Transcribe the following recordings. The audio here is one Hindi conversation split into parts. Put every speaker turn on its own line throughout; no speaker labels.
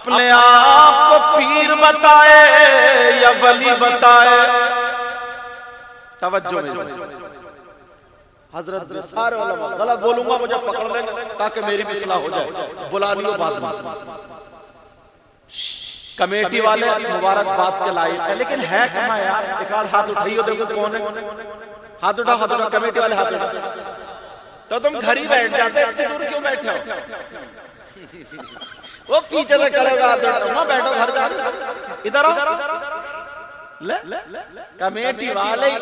अपने आप को पीर बताए या वली बताए। तवज्जो में हजरत सारे उलमा, गलत बोलूंगा मुझे पकड़ लेंगे ताकि मेरी भी इस्लाह हो जाए, बुला लियो बाद में। कमेटी वाले मुबारकबाद के लायक है, लेकिन है कहाँ यार? एक आध हाथ उठाइयो, देखो कौन है। हाथ उठाओ, हाथ उठाओ, कमेटी वाले हाथ उठाओ। तो तुम घर ही बैठ जाते, इतनी दूर क्यों बैठे हो? वो पीछे से खड़े हाथ उठाओ, बैठो घर जा रहे, इधर आओ। ले कमेटी वाले ही,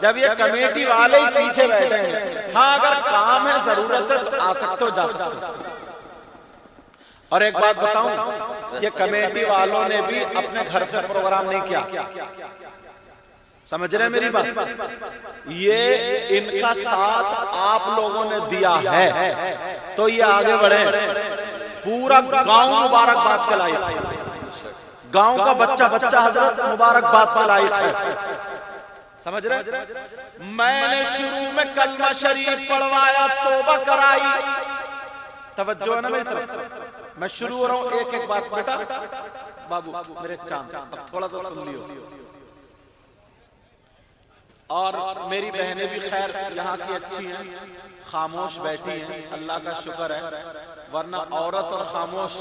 जब ये कमेटी वाले ही पीछे बैठेंगे, हाँ अगर काम है जरूरत है तो आ सकते हो, जा सकते हो। और एक बात बताऊं, ये कमेटी वालों ने भी अपने घर से प्रोग्राम नहीं किया, समझ रहे हैं मेरी बात? ये इनका साथ आप लोगों ने दिया है तो ये आगे बढ़े। पूरा गांव मुबारकबाद के लायक, गांव का बच्चा बच्चा हजरत मुबारकबाद के लायक है, समझ रहे? मैंने शुरू में कलमा शरीफ पढ़वाया, तौबा कराई। तवज्जो है ना मेरी तरफ? मैं शुरू हो रहा हूं, एक एक बात। बेटा बाबू मेरे चांद, अब थोड़ा सा सुन लियो। और मेरी बहनें भी खैर यहाँ की अच्छी हैं, खामोश बैठी हैं, अल्लाह का शुक्र है, वरना औरत और खामोश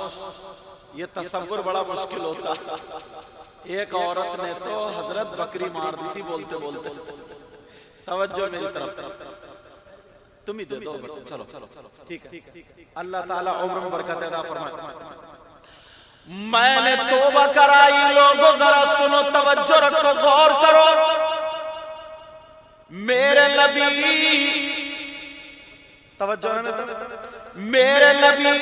ये तसव्वुर बड़ा मुश्किल होता। एक औरत ने तो हजरत बकरी मार दी थी बोलते बोलते। तवज्जो मेरी तरफ, तुम ही दे दो, चलो ठीक है, अल्लाह ताला उम्र में बरकत अता फरमाए। मैंने तौबा कराई, लोगों जरा सुनो, तवज्जो रखो, गौर करो। मेरे नबी, तवज्जो है मेरे नबी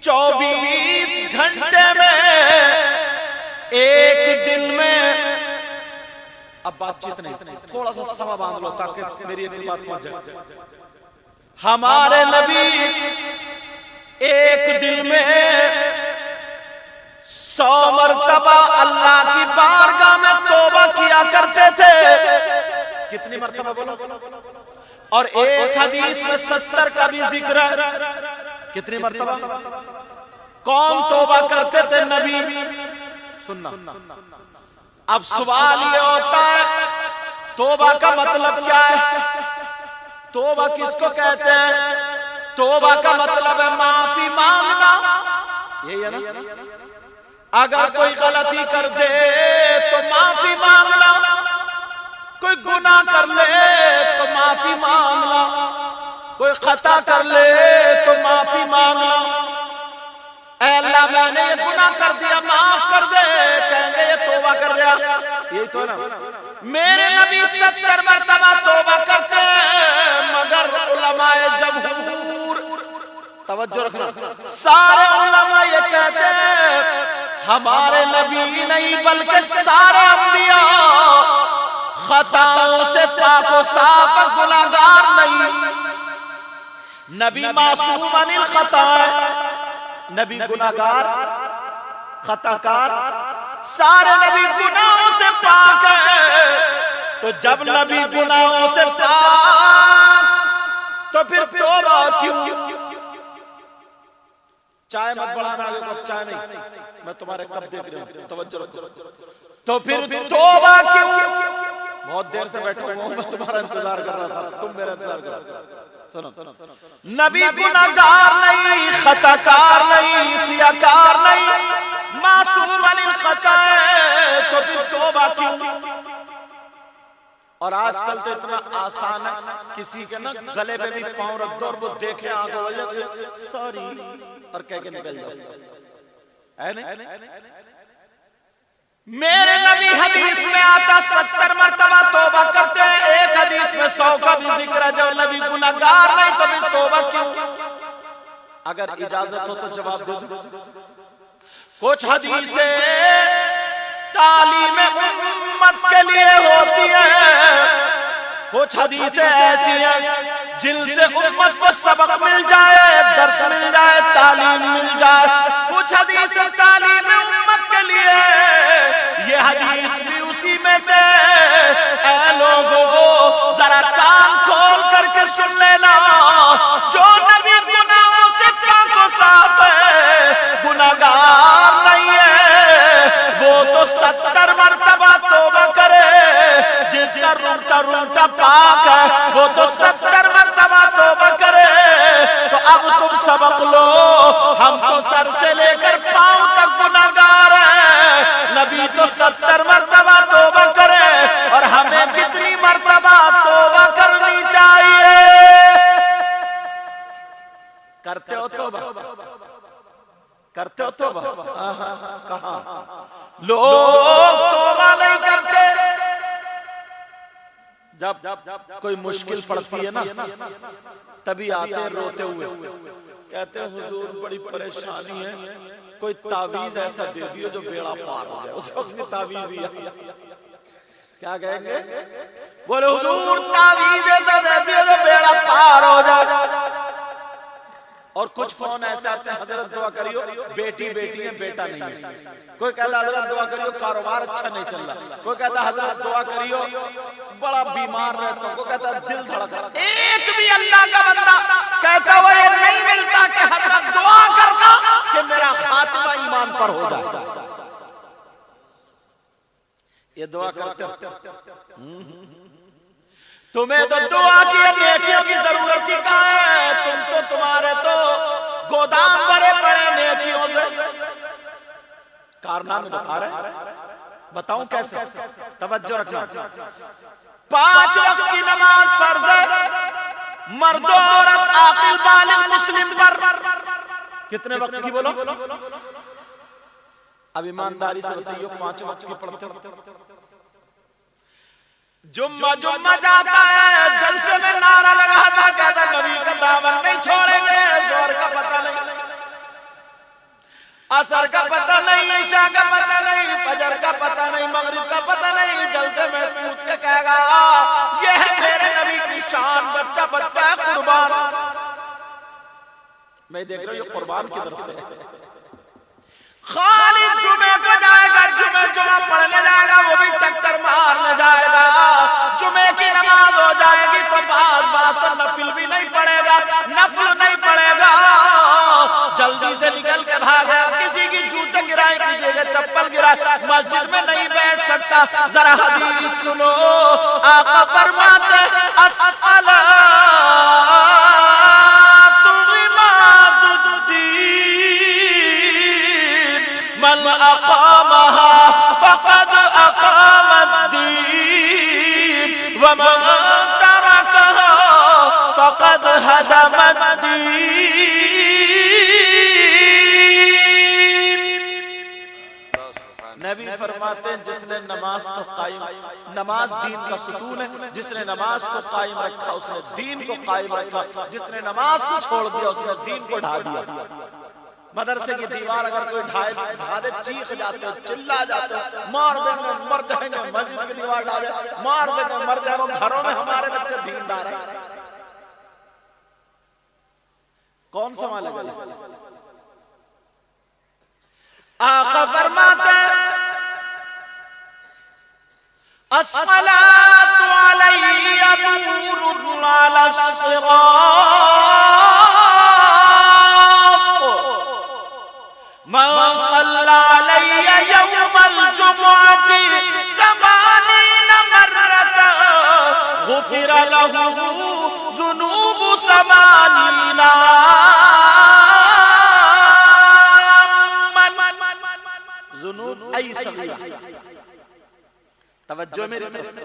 24 घंटे में, एक दिन में, अब बातचीत नहीं, थोड़ा सा समा बांध लो ताकि मेरी एक बात पहुंच जाए। हमारे नबी एक दिन में 100 मरतबा अल्लाह की बारगाह में तौबा किया करते थे। कितनी मरतबा बोलो? और एक हदीस में 70 का भी जिक्र है। कितनी मरतबा? कौन तौबा करते थे? नबी। सुनना, अब सवाल ये होता है तौबा का मतलब क्या है? तौबा किसको कहते हैं? तौबा का मतलब है माफी मांगना, यही है ना? अगर कोई गलती कर दे तो माफी मांगना, कोई गुनाह कर ले तो माफी मांगना, कोई खता कर ले तो माफी मांगना। ऐ अल्लाह मैंने ये गुनाह कर दिया, माफ कर दे, कहेंगे ये तौबा कर रहा, यही तो है ना? मेरे नबी 70 मरतबा तौबा करते हैं, मगर उलमाए जमहूर, तवज्जो रखना, सारे उलमा ये कहते हैं हमारे नबी नहीं बल्कि सारे अंबिया खताओं से पाको साफ, गुनाहगार नहीं। नबी मासूम अनिल खता है, नबी गुनाहगार खताकार, सारे नबी गुनाहों से पाक है। तो जब नबी गुनाहों से पाक, तो फिर तौबा क्यों? चाय मत बढ़ाना, आगे कब चाय नहीं, मैं तुम्हारे कब देख रहा हूं, तवज्जो रखो। तो फिर तौबा क्यों? बहुत देर से बैठा हूं, मैं तुम्हारा इंतजार कर रहा था, तुम मेरा इंतजार कर रहे हो। सुनो, नबी गुनाहगार नहीं, खताकार नहीं, सियाकार नहीं, मासूम अनिल खता है, तो फिर तौबा क्यों? और आजकल तो इतना आसान है, किसी के ना गले पे भी पांव रख दो और वो देखे आगे वजह सॉरी और कह के निकल जाओ, है नहीं? मेरे नबी हदीस में आता 70 मरतबा तौबा करते हैं, एक हदीस में 100 का भी जिक्र है। जब नबी गुनाहगार नहीं तो फिर तौबा क्यों? अगर इजाजत हो तो जवाब दो। कुछ हदीसें तालीम उम्मत के लिए होती हैं, कुछ हदीसें ऐसी हैं जिनसे उम्मत को सबक मिल जाए, दर्स मिल जाए, तालीम मिल जाए। कुछ हदीसें तालीम उम्मत के लिए, ये हदीस भी उसी में से। ऐ लोगों जरा कान खोल करके सुन लेना, जो नबी गुनाहों से पाक साफ है, पाक है, वो तो 70 मरतबा तौबा करे। तो अब तुम सबक लो, हम तो सर से लेकर पांव तक गुनाहगार हैं। नबी तो 70 मरतबा तौबा करे, और हमें कितनी मरतबा तौबा करनी चाहिए? करते हो तौबा? करते हो तौबा? कहां लोग तौबा नहीं करते। जब कोई मुश्किल पड़ती है ना, तभी आते हैं रोते हुए, कहते हैं हुजूर बड़ी परेशानी है, कोई तावीज ऐसा दे दियो जो बेड़ा पार हो जाए। उसमें तावीज ही क्या कहेंगे? बोले हुजूर तावीज ऐसा दे दियो जो बेड़ा पार हो जाए। और कुछ फोन ऐसे आते हैं, हजरत दुआ करियो, बेटी बेटी है बेटा नहीं है। कोई कहता हजरत दुआ करियो कारोबार अच्छा नहीं चल रहा। कोई कहता हजरत दुआ करियो बड़ा बीमार रहता हूं। कोई कहता दिल धड़क रहा। एक भी अल्लाह का बंदा कहता वो ये नहीं मिलता कि हजरत दुआ करना कि मेरा खात्मा ईमान पर हो जाए। ये दुआ करते हो? तुम्हें तो दुआ की नेकियों की जरूरत ही कहां है? तुम तो तुम्हारे तो गोदाम भरे पड़े नेकियों से। कारनामे बता रहे, बताऊं कैसे? तवज्जो रखना। 5 वक्त की नमाज फर्ज है, मर्द औरत आकिल बालिग मुस्लिम पर। कितने वक्त की बोलो? अब ईमानदारी से बताइए, 5 वक्त की पढ़ते हो? जुम्मा जाता है, जलसे में नारा लगाता, कहता नबी का दामन नहीं छोड़ेंगे। जोर का पता नहीं, असर का पता नहीं, ईशा का पता नहीं, फजर का पता नहीं, मगरिब का पता नहीं। जलसे में कूद के कहेगा ये है मेरे नबी की शान। बच्चा बच्चा है कुर्बान। मैं देख रहा हूं ये कुर्बान की तरफ से। खाली जुमे को जाएगा, जुमा पढ़ने जाएगा, वो भी टक्कर मारने जाएगा। जुमे की नमाज हो जाएगी तो बात तो नफिल भी नहीं पड़ेगा, नफल नहीं पड़ेगा। जल्दी से निकल के भागा, किसी की जूते गिराए, किसी के चप्पल गिराए, मस्जिद में नहीं बैठ सकता। जरा हदीस सुनो, आका फरमाते मन अक़ामहा फ़क़द अक़ामद्दीन व मन तरकहा फ़क़द हदमद्दीन। नबी फरमाते हैं जिसने नमाज को कायम, नमाज दीन का सुतून है, जिसने नमाज को कायम रखा उसने दीन को कायम रखा। जिसने नमाज को छोड़ दिया उसने दीन को ढा दिया। मदरसे की दीवार अगर कोई ढा दे, चीख जाते हो, चिल्ला जाते हो, मार देंगे मर जाएंगे। मस्जिद की दीवार डाले, मार देंगे मर जाएंगे। घरों में हमारे बच्चे दीनदार हैं, कौन संभालेगा? आका फरमाते अस्सलातु अलैया नूरुन अला मन सल्ला अलैया यौमल जुमुअति समानीन मर्रतन गुफिर लहू ज़ुनूबु समानीना। ज़ुनूब ऐ सगीरा। तवज्जो मेरी तरफ।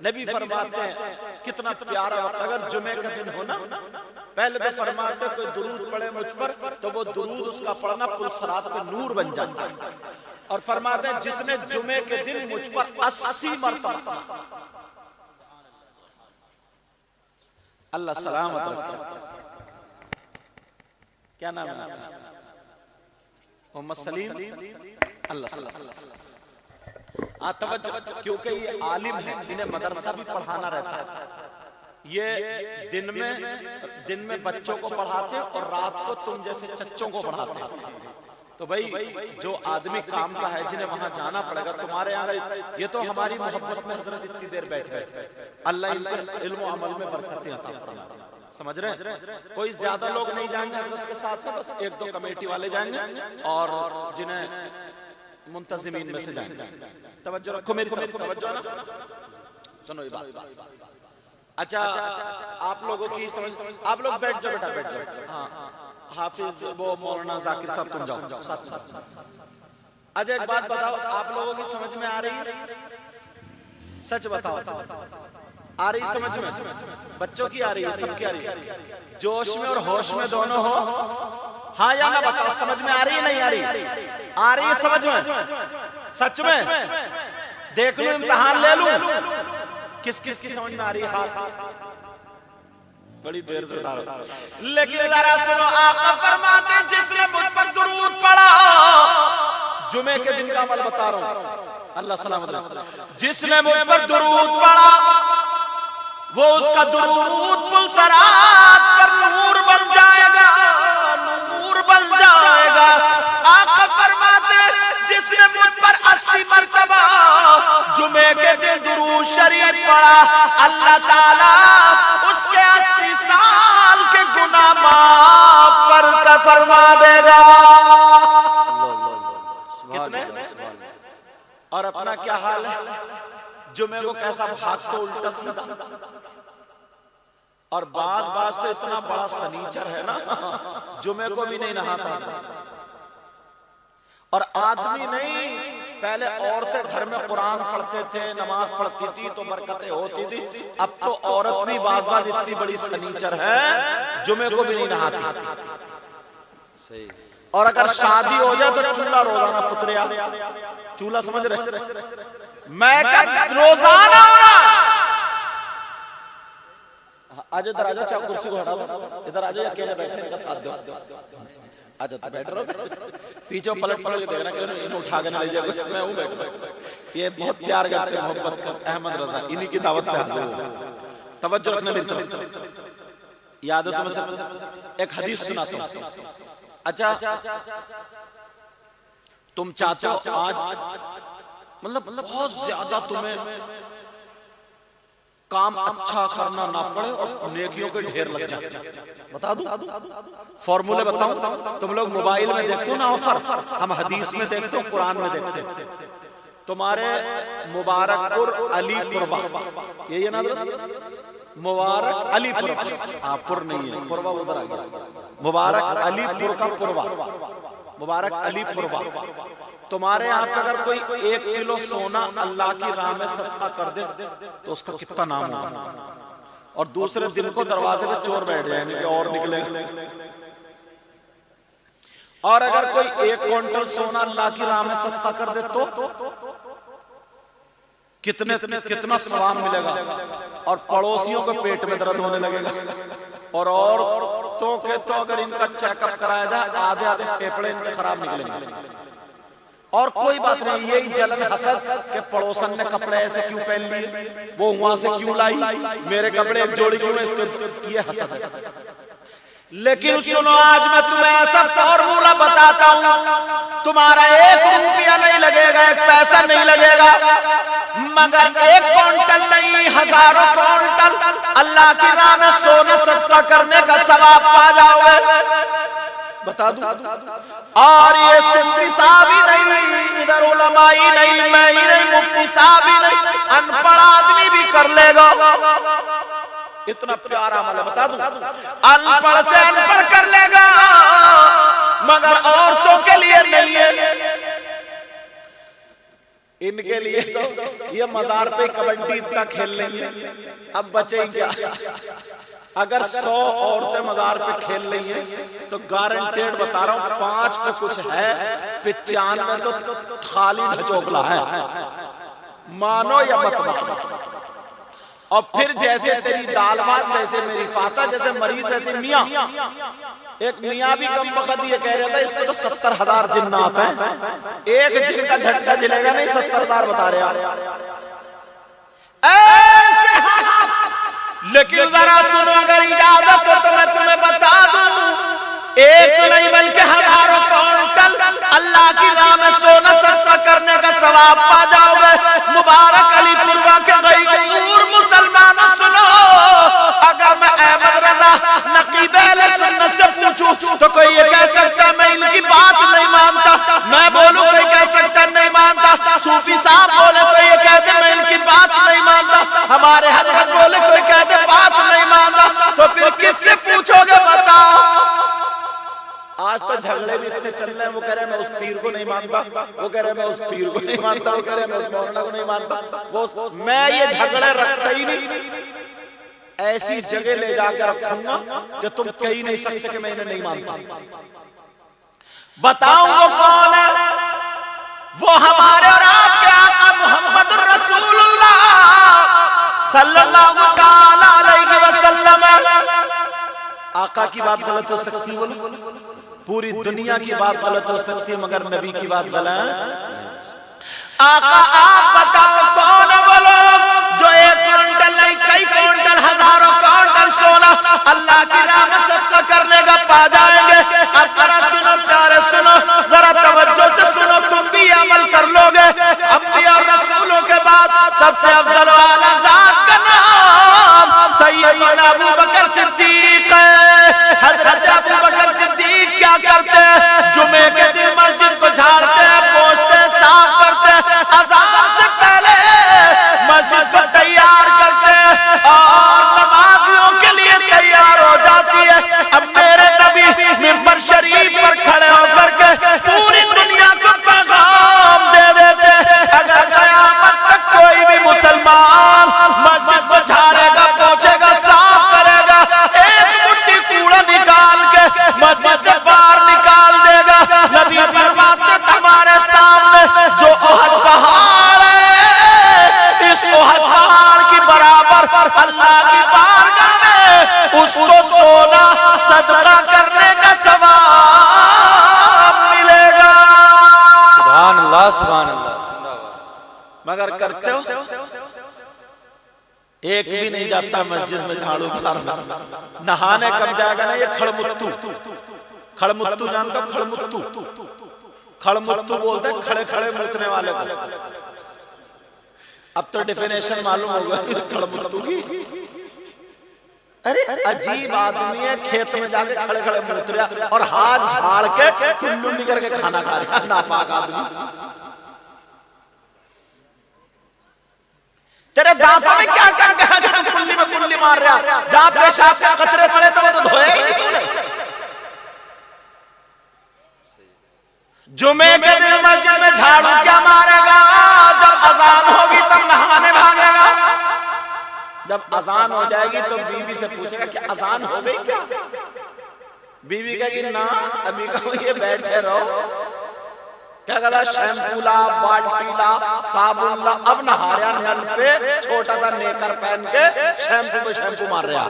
नबी फरमाते हैं कितना प्यारा वक्त, अगर जुमे का दिन हो ना, पहले तो फरमाते कोई दुरूद पढ़े मुझ पर, तो वो दुरूद उसका पढ़ना पुलसरात पे नूर बन जाता है। और फरमाते हैं जिसने जुमे के दिन मुझ पर 80 मरतबा, अल्लाह सलामत रखे। क्या नाम है आपका? मोहम्मद सलीम। अल्लाह सलामत। क्योंकि ये आलिम है, इन्हें मदरसा भी पढ़ाना रहता है। ये दिन में बच्चों को पढ़ाते और रात को तुम जैसे चच्चों को पढ़ाते हैं। तो भाई जो आदमी काम का है, जिन्हें वहां जाना पड़ेगा, तुम्हारे यहाँ ये तो हमारी मोहब्बत में हजरत इतनी देर बैठे, अल्लाह इनको इल्म अमल में बरकतें अता फरमाए। समझ रहे हैं? कोई ज्यादा लोग नहीं जाएंगे हजरत के साथ, बस 1-2 कमेटी वाले जाएंगे और जिन्हें मुंतजिमीन में से जाएंगे। तवज्जो रखो मेरी तरफ, तवज्जो ना, सुनो ये बात। अच्छा, आप लोगों की समझ, आप लोग बैठ जाओ बेटा, बैठ जाओ। हाँ, हाफिज वो मौलाना जाकिर साहब तुम जाओ साथ साथ। अच्छा एक बात बताओ, आप लोगों की समझ में आ रही है? सच बताओ, आ रही समझ में? बच्चों की आ रही है, सबकी आ रही है? जोश में और होश में दोनों हो? हाँ या ना बताओ, समझ में आ रही है नहीं आ रही? आ रही है समझ में? सच में? देख लूं, इम्तिहान ले लूं, किस किस की समझ में आ रही है? हाथ बड़ी देर से उठा रहा। लेकिन जरा सुनो, आका फरमाते जिसने मुझ पर दुरूद पढ़ा, जुमे के दिन का अमल बता रहा हूं, अल्लाह सलामत रखे, जिसने मुझ पर दुरूद पढ़ा वो उसका दुरूद पुलसरात पर नूर बन जाएगा, नूर बन जाएगा। आका फरमाते जिसने मुझ पर 80 मरतबा जुमे के दिन दुरूद शरीफ पढ़ा, अल्लाह ताला उसके 80 साल के गुनाह माफ फरमा देगा। कितने? और अपना क्या हाल है? जुमे को कैसा भागते उल्टा सीधा, और बाज तो इतना बड़ा सनीचर है ना, जुमे को भी नहीं नहाता। और आदमी नहीं, पहले औरतें घर में कुरान पढ़ते थे, नमाज पढ़ती थी तो बरकतें होती थी, अब तो औरत भी बाज इतनी बड़ी सनीचर है, जुमे को भी नहीं नहाती। सही। और अगर शादी हो जाए तो चूल्हा रोजाना पुतरिया, चूल्हा समझ रहे? मैं रोजाना हो रहा। आज इधर आ जाओ, चाहे कुर्सी को हटा दो, इधर आ जाओ, अकेले बैठने का साथ दो। अच्छा तो बैठ रहो, पीछे पलट के देखना कि इन्हें उठा के ले जाए, मैं हूं बैठ। ये बहुत प्यार करते हैं, मोहब्बत करते हैं, अहमद रजा, इन्हीं की दावत पे हाजिर हो। तवज्जो रखना मेरी तरफ। याद है तुम्हें? एक हदीस सुनाता हूं। अच्छा, तुम चाहते हो आज मतलब बहुत ज्यादा तुम्हें काम अच्छा करना ना पड़े और नेकियों के ढेर लग जाए, बता दूं फॉर्मूले बताऊं? तुम लोग मोबाइल में देखते हो ना ऑफर, हम हदीस में देखते हो, कुरान में देखते हो। तुम्हारे मुबारकपुर अलीपुरवा, यही है ना मुबारक अलीपुरवा? हाँ, पुर नहीं है, पुरवा उधर आ गया। मुबारक अलीपुर का पुरवा, मुबारक अलीपुरवा। तुम्हारे यहाँ पे अगर कोई 1 किलो सोना अल्लाह की राह में सदका कर दे तो उसका कितना नाम होगा? और दूसरे दिन को दरवाजे पे चोर बैठ जाएंगे कि और निकलेगा। और अगर कोई 1 क्विंटल सोना अल्लाह की राह में सदका कर दे तो कितना सवाब मिलेगा? और पड़ोसियों के पेट में दर्द होने लगेगा। और औरतों के तो अगर इनका चेकअप कराया जाए, आधे आधे फेफड़े इनके खराब निकलेंगे। और कोई बात नहीं, यही जलन हसद के पड़ोसन ने कपड़े ऐसे क्यों पहन लिए, वो वहां से क्यों लाई, मेरे कपड़े एक जोड़ी क्यों है, इसके ये हसद है। लेकिन सुनो, आज मैं तुम्हें ऐसा फॉर्मूला बताता हूं, तुम्हारा 1 रुपया नहीं लगेगा, 1 पैसा नहीं लगेगा, मगर 1 क्विंटल नहीं, हजारों क्विंटल अल्लाह की राह में सोने सदका करने का सवाब पा जाओगे। बता दूं? और ये सूफी साहब ही नहीं, इधर उलमा ही नहीं, मैं ही नहीं, मुफ्ती साहब ही नहीं, अनपढ़ आदमी भी कर लेगा। इतना प्यारा अमल है, बता दूं? अनपढ़ से अनपढ़ कर लेगा, मगर औरतों के लिए नहीं है। इनके लिए तो ये मजार पे कबड्डी इतना खेल रही है, अब बचे क्या? अगर 100 औरतें मजार पे खेल रही हैं तो गारंटेड बता रहा हूं 5 पे कुछ है, 95 तो खाली ढचोकला है, मानो या मत मानो। और फिर जैसे तेरी दाल भात वैसे मेरी फाता, जैसे मरीज वैसे मियां। एक मियां भी कम वक्त ये कह रहा था इसमें तो 70,000 जिन्नात हैं, एक जिन का झटका जिलेगा नहीं, 70,000 बता रहे हैं। लेकिन जरा सुनो, अगर इजाजत हो तो मैं तुम्हें बता दूं, 1 नहीं बल्कि हजारों क्विंटल अल्लाह की राह में सोना सदका करने का सवाब पा जाओगे। मुबारक अलीपुरवा के गयूर मुसलमानों सुनो, अगर मैं अहमद रजा नकीब अहले सुन्नत से पूछूं तो कोई ये कह सकता मैं इनकी बात नहीं मानता, मैं बोलूं कोई कह सकता नहीं मानता, सूफी साहब बोले तो ये कहते मैं इनकी बात नहीं मानता, हमारे हजरत बोले कोई कहते बात नहीं मानता तो फिर किससे पूछोगे बताओ। आज तो झगड़े भी इतने चल रहे हैं, वो कह रहे मैं उस पीर को नहीं मानता, वो कह रहे मैं उस पीर को नहीं मानता, वो कह रहे मैं उस मौलाना को नहीं मानता, वो मैं ये झगड़े रखता ही नहीं। ऐसी जगह ले जाकर रखूंगा कि तुम कह ही नहीं सकते कि मैं इन्हें नहीं मानता। बताओ वो कौन है? वो हमारे और आपके आका मोहम्मद रसूलुल्लाह सल्लल्लाहु ताला अलैहि वसल्लम। आका की बात गलत हो सकती है, बोलो पूरी दुनिया की बात गलत हो सकती है मगर नबी की बात गलत। आका आप बताओ कौन है वो लोग जो 1 क्विंटल नहीं कई क्विंटल हजारों क्विंटल सोना अल्लाह की राह में सदका करने का पा जाएंगे। अब जरा सुनो प्यारे, सुनो जरा तवज्जो से सुनो, तुम भी अमल कर लोगे। अंबिया और रसूलों के बाद सबसे अफजल वाला जात का नाम सैयदना अबू बकर सिद्दीक है। हजरत अबू बकर सिद्दीक क्या करते हैं? जुमे के दिन मस्जिद को झाड़ते हैं, पोंछते हैं, साफ करते हैं, अज़ान से पहले मस्जिद को तैयार करते हैं और नमाजियों के लिए तैयार हो जाती है। अब मेरे नबी मिंबर शरीफ पर खड़े होकर के पूरी दुनिया को पैगाम दे देते हैं, अगर कयामत तक कोई भी मुसलमान मस्जिद को झाड़ेगा, पोंछेगा, साफ करेगा, एक मुट्ठी कूड़ा निकाल के मस्जिद से बाहर निकाल देगा, नबी फरमाते तुम्हारे सामने जो ओहद पहाड़ है, इस ओहद पहाड़ की बराबर अल्लाह की बारगाह में उसको सोना सदका करने का सवाब मिलेगा।
सुभान अल्लाह, सुभान अल्लाह।
मगर करते हो? एक भी नहीं जाता मस्जिद में झाड़ू मारना। नहाने कब जाएगा ना ये खड़मुत्तू। खड़मुत्तू जानते हो? खड़मुत्तू, खड़मुत्तू बोलते हैं खड़े खड़े मुतने वाले को। अब तो डेफिनेशन मालूम होगा खड़मुत्तू की। अरे अजीब आदमी है, खेत में जाके खड़े खड़े मुत रहा और हाथ झाड़ के कुल्लू करके खाना खा रहा, नापाक आदमी। तेरे दांतों में क्या क्या कहा जो तू कुल्ली में कुल्ली मार रहा? जहां पेशाब के कतरे पड़े तो वो तो धोए ही नहीं तूने। जुमे के दिन मस्जिद में झाड़ू क्या मारेगा? जब अजान होगी तब नहाने भागेगा। जब अजान हो जाएगी तो बीवी से पूछेगा कि अजान हो गई क्या? बीवी कहेगी ना, अभी कहो ये बैठे रहो। क्या कहला? शैम्पू ला, बाल्टी ला, साबुन ला। अब नहा रहा नल पे, छोटा सा नेकर पहन के शैम्पू पे शैम्पू मार रहा।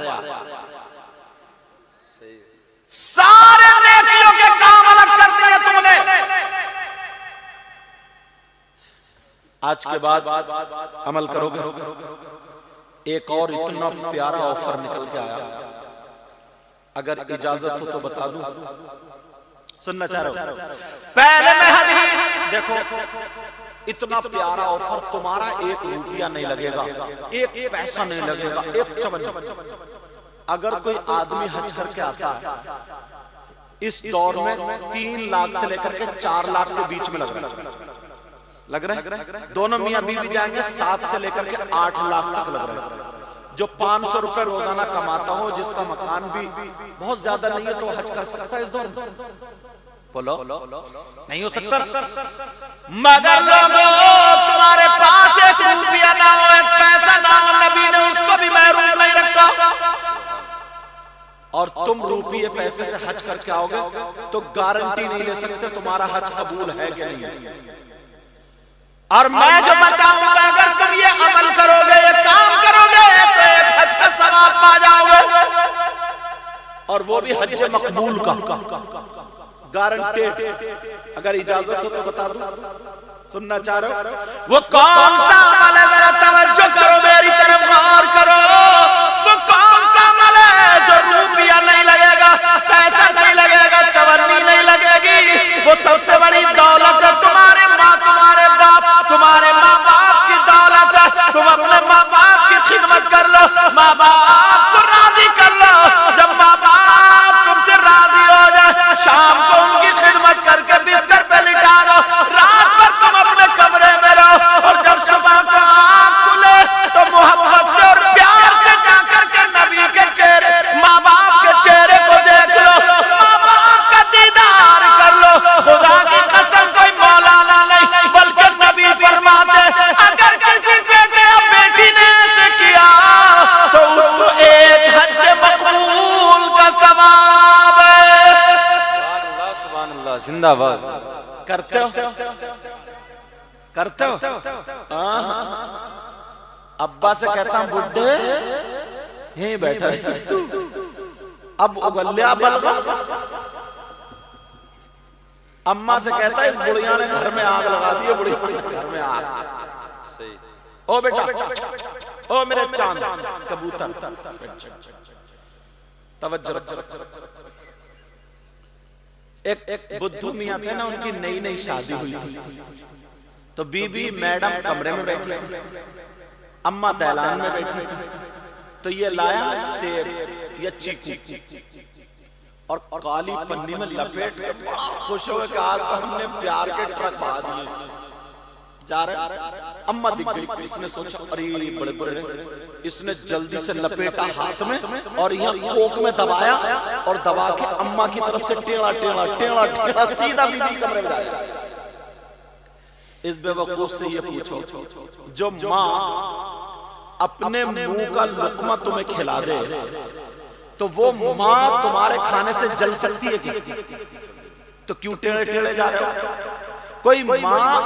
सारे नेकियों के काम अलग कर दिए तुमने। आज के बाद अमल करोगे? एक और इतना प्यारा ऑफर निकल के आया, अगर इजाजत हो तो बता दूं। सुनना चाह रहे हो? पहले मैं हदीस देखो, इतना प्यारा ऑफर, तुम्हारा 1 रुपया नहीं लगेगा, 1 पैसा नहीं लगेगा, 1 चमन। अगर कोई आदमी हज करके आता है, इस दौर में 3 लाख से लेकर के 4 लाख के बीच में लग रहा है। दोनों मियां बीवी जाएंगे 7 से लेकर के 8 लाख तक लग रहा है। जो 500 रुपए रोजाना कमाता हो, जिसका मकान भी बहुत ज्यादा नहीं है, तो हज कर सकता है इस दौर में? बोलो नहीं हो सकता। मगर लोगों, तुम्हारे पास 1 रुपया ना हो, 1 पैसा ना हो, नबी ने उसको भी महरूम नहीं रखा। और तुम रुपये पैसे से हज करके आओगे तो गारंटी नहीं ले सकते तुम्हारा हज कबूल है कि नहीं। और मैं जो बताऊंगा, अगर तुम ये अमल करोगे, ये काम करोगे, तो 1 हज का सवाब पा जाओगे, और वो भी हज मकबूल का गारंटेड। अगर इजाजत हो तो बता दूं। सुनना चाह रहे हो? वो कौन सा अमल है? जरा तवज्जो करो, मेरी तरफ गौर करो। वो कौन सा अमल है जो रुपया नहीं लगेगा, पैसा नहीं लगेगा, चवन्नी नहीं लगेगी? वो सबसे बड़ी दौलत है तुम्हारे माँ, तुम्हारे बाप, तुम्हारे माँ बाप की दौलत है। तुम अपने माँ बाप की खिदमत कर लो, माँ बाप को राजी कर लो। जब माँ बाप तुमसे राजी हो जाए, शाम को उनकी खिदमत करके बिस्तर पे लिटा दो, रात भर तुम अपने कमरे में रहो, और जब सुबह को आँख खुले तो मोहब्बत करते हो करते हो? अब्बा से कहता हूं बुड्ढे यहीं बैठा है तू, अब उगल्या बलगा। अम्मा से कहता है इस बुढ़िया ने घर में आग लगा दी है, बुढ़िया ने घर में आग।
सही।
ओ बेटा, ओ मेरे चांद कबूतर, तवज्जो। एक बुद्धू मियां थे ना, उनकी नई नई शादी हुई थी, तो बीबी मैडम कमरे में बैठी थी, अम्मा दैलान में बैठी थी, तो ये लाया सेब या चीकू और काली पन्नी में लपेट के बड़ा खुश हो गया कि आज तो हमने प्यार के ट्रक बहा दिए। जा रहे अम्मा दिख गई, इसने सोचा अरे बड़े बुरे, इसने जल्दी से लपेटा हाथ में और यहाँ कोक में दबाया और दबा के अम्मा की तरफ से टेढ़ा टेढ़ा टेढ़ा टेढ़ा सीधा बीबी कमरे में जाया। इस बेवकूफ से ये पूछो, जो माँ अपने मुंह का लुकमा तुम्हें खिला दे तो वो माँ तुम्हारे खाने से जल सकती है क्या? तो क्यों टेढ़े टेढ़े जा रहे हो? कोई माँ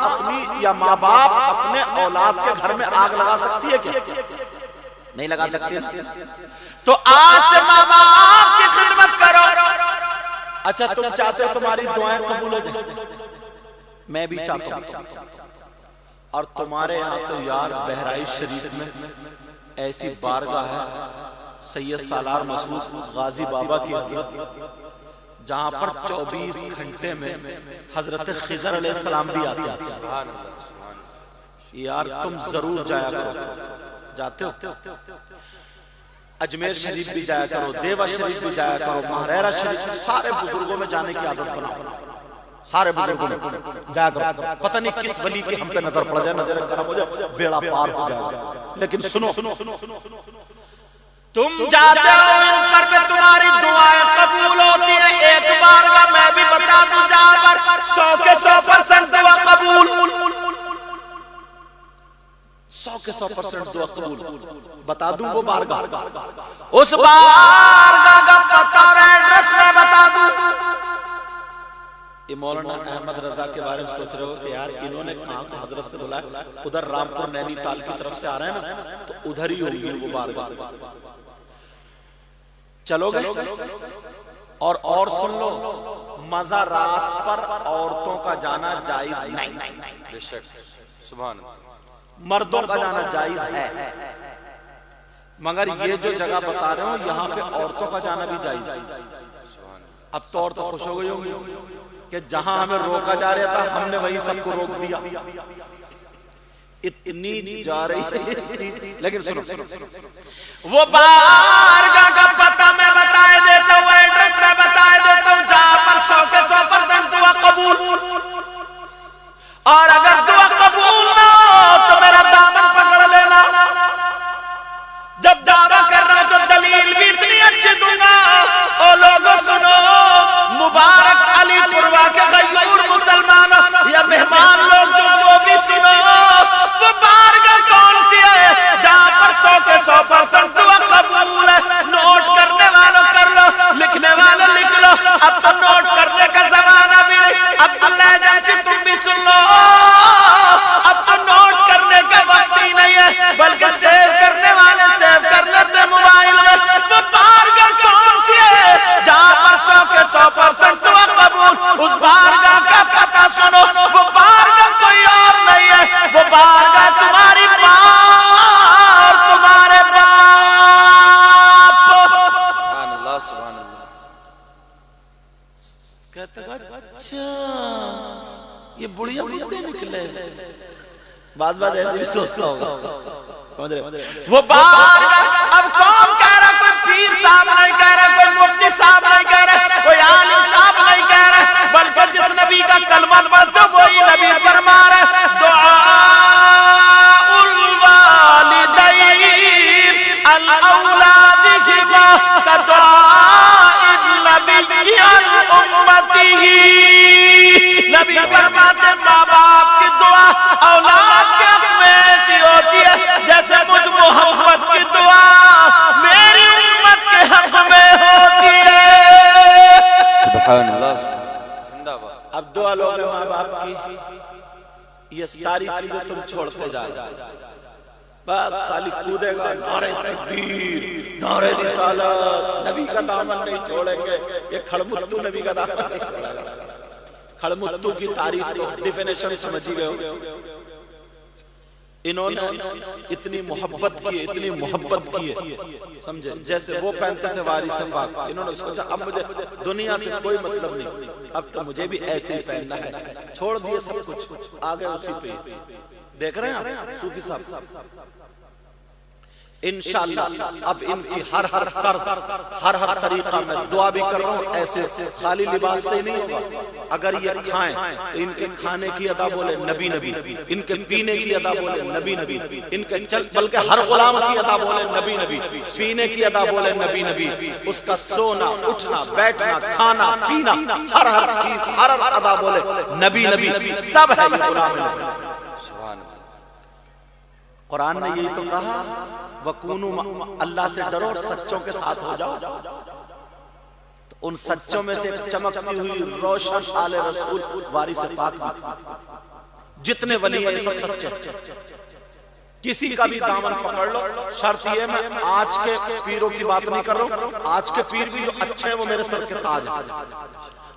अपनी या माँ बाप अपने औलाद के घर में आग लगा सकती है क्या? नहीं लगा सकती। तो आज से माँ बाप की खिदमत करो। अच्छा तुम चाहते हो तुम्हारी दुआएं कबूल हो जाए? मैं भी चाहता हूं। और तुम्हारे यहाँ तो यार बहराइच शरीफ में ऐसी बारगाह है सैयद सालार मसूद गाजी बाबा की हजरत, जहां पर 24 घंटे में हजरत खिजर अलैहिस्सलाम भी आते हैं। यार तुम जरूर जाया करो। जाते हो? अजमेर शरीफ भी जाया करो, देवा शरीफ भी जाया करो, महरेरा शरीफ, सारे बुजुर्गों में जाने की आदत बनाओ। सारे बुजुर्गों में जाया करो। पता नहीं किस वली की हम पे नजर पड़ जाए, नजर करम हो जाए, बेड़ा पार हो जाए। लेकिन सुनो, तुम जाते हो इन पर भी तुम्हारी दुआएं कबूल होती है। एक बार का मैं भी बता दूं, जहां पर 100 के 100% दुआ कबूल, 100 के 100% दुआ कबूल। बता दूं वो बारगाह, उस बारगाह का पता और एड्रेस मैं बता दूं। ये मौलाना अहमद रजा के बारे में सोच रहे हो कि यार इन्होंने कहा तो हजरत से बोला उधर रामपुर नैनीताल की तरफ से आ रहे हैं ना, तो उधर ही होगी वो बारगाह। चलोगे? और सुन लो, मज़ारात पर औरतों का जाना जायज नहीं।
बेशक, सुभान।
मर्दों का जाना जायज है, मगर ये जो जगह बता रहे हो यहाँ पे औरतों का जाना भी जायज है। अब तो औरतें खुश हो गई होंगी कि जहां हमें रोका जा रहा था हमने वहीं सबको रोक दिया। इतनी जा रही थी। लेकिन सुनो, वो बारगाह का पता मैं बताए देता हूँ, एड्रेस मैं बताए देता हूँ, जहां पर 100 के 100% दुआ कबूल। और अगर दुआ कबूल ना हो तो मेरा दामन पकड़ लेना। जब दावा कर रहा हूं तो दलील भी इतनी अच्छी दूंगा। ओ लोगों सुनो, मुबारक अली पुरवा के गयूर मुसलमान या मेहमान लोग जो भी सुनो, वो बारगाह कौन सी है जहां पर 100 के 100% दुआ कबूल है? नोट करने वालों कर लो, लिखने वाले लिख लो। अब तो नोट करने का जमाना भी नहीं। अब्दुल्ला जैसे तुम भी सुन लो, अब तो नोट करने का वक्त ही नहीं है, बल्कि सेव करने वाले सेव कर लेते मोबाइल में। वो बारगाह कौन सी है जहां पर 100 के 100% दुआ कबूल? उस बारगाह का पता सुनो, वो बारगाह कोई और नहीं है, वो बारगाह तुम्हारी मां और तुम्हारे बाप।
सुभान अल्लाह, सुभान अल्लाह।
कहते अच्छा ये बुढ़िया बुढ़िया निकले, बात ऐसे भी सोचता होगा। वो बारगाह अब कौन कह रहा? कोई पीर साहब नहीं कह रहा, कोई मुफ्ती साहब नहीं कह रहा, कोई आलिम साहब नहीं कह रहा, बल्कि जिस नबी का कलमा पढ़ते वही नबी फरमा रहा, दुआउल वालिदैन अल औलादिहिमा का दुआइन नबी अल उम्मतिही। नबी फरमाते माँ बाप की दुआ औलाद के हक में ऐसी होती है जैसे मुझ मोहम्मद की दुआ मेरी उम्मत के हक में होती है।
सुभान अल्लाह, जिंदाबाद।
अब दुआ लोग अपने माँ बाप की, ये सारी चीजें तुम छोड़ते जा रहे हो, बस खाली कूदेगा, नारे तकबीर, नारे रिसालत, नबी का दामन नहीं छोड़ेंगे। ये खड़मुत्तू नबी का दामन नहीं छोड़ेगा। खड़मुत्तू की तारीफ तो डिफिनेशन समझ ही गए। इन्होंने इतनी मोहब्बत की, इतनी मोहब्बत की है, समझे, जैसे वो पहनते थे वारिस पाक। इन्होंने सोचा अब मुझे दुनिया से कोई मतलब नहीं, अब तो मुझे भी ऐसे ही पहनना है। छोड़ दिए सब कुछ, आ गए उसी पे। देख रहे हैं आप सूफी साहब, इंशाअल्लाह अब इनकी हर हर तरीका में दुआ भी कर रहा हूँ। ऐसे खाली लिबास से नहीं होगा। अगर ये खाएं तो इनके खाने की अदा बोले नबी नबी, इनके पीने की अदा बोले नबी नबी, इनके चल बल्कि हर गुलाम की अदा बोले नबी नबी, पीने की अदा बोले नबी नबी, उसका सोना उठना बैठना खाना पीना हर चीज हर अदा बोले नबी नबी, तब है ये गुलाम नबी।
सुभान अल्लाह।
कुरान ने यही तो कहा, वकूनु, अल्लाह से डरो और सच्चों के साथ हो जाओ। तो उन सच्चों में से एक चमकती हुई रोशन आले रसूल वारिस पाक भी। जितने वली हैं सब सच्चे, किसी का भी दामन पकड़ लो। शर्त ये, मैं आज के पीरों की बात नहीं कर रहा हूं, आज के पीर भी जो अच्छे हैं वो मेरे सर के ताज है,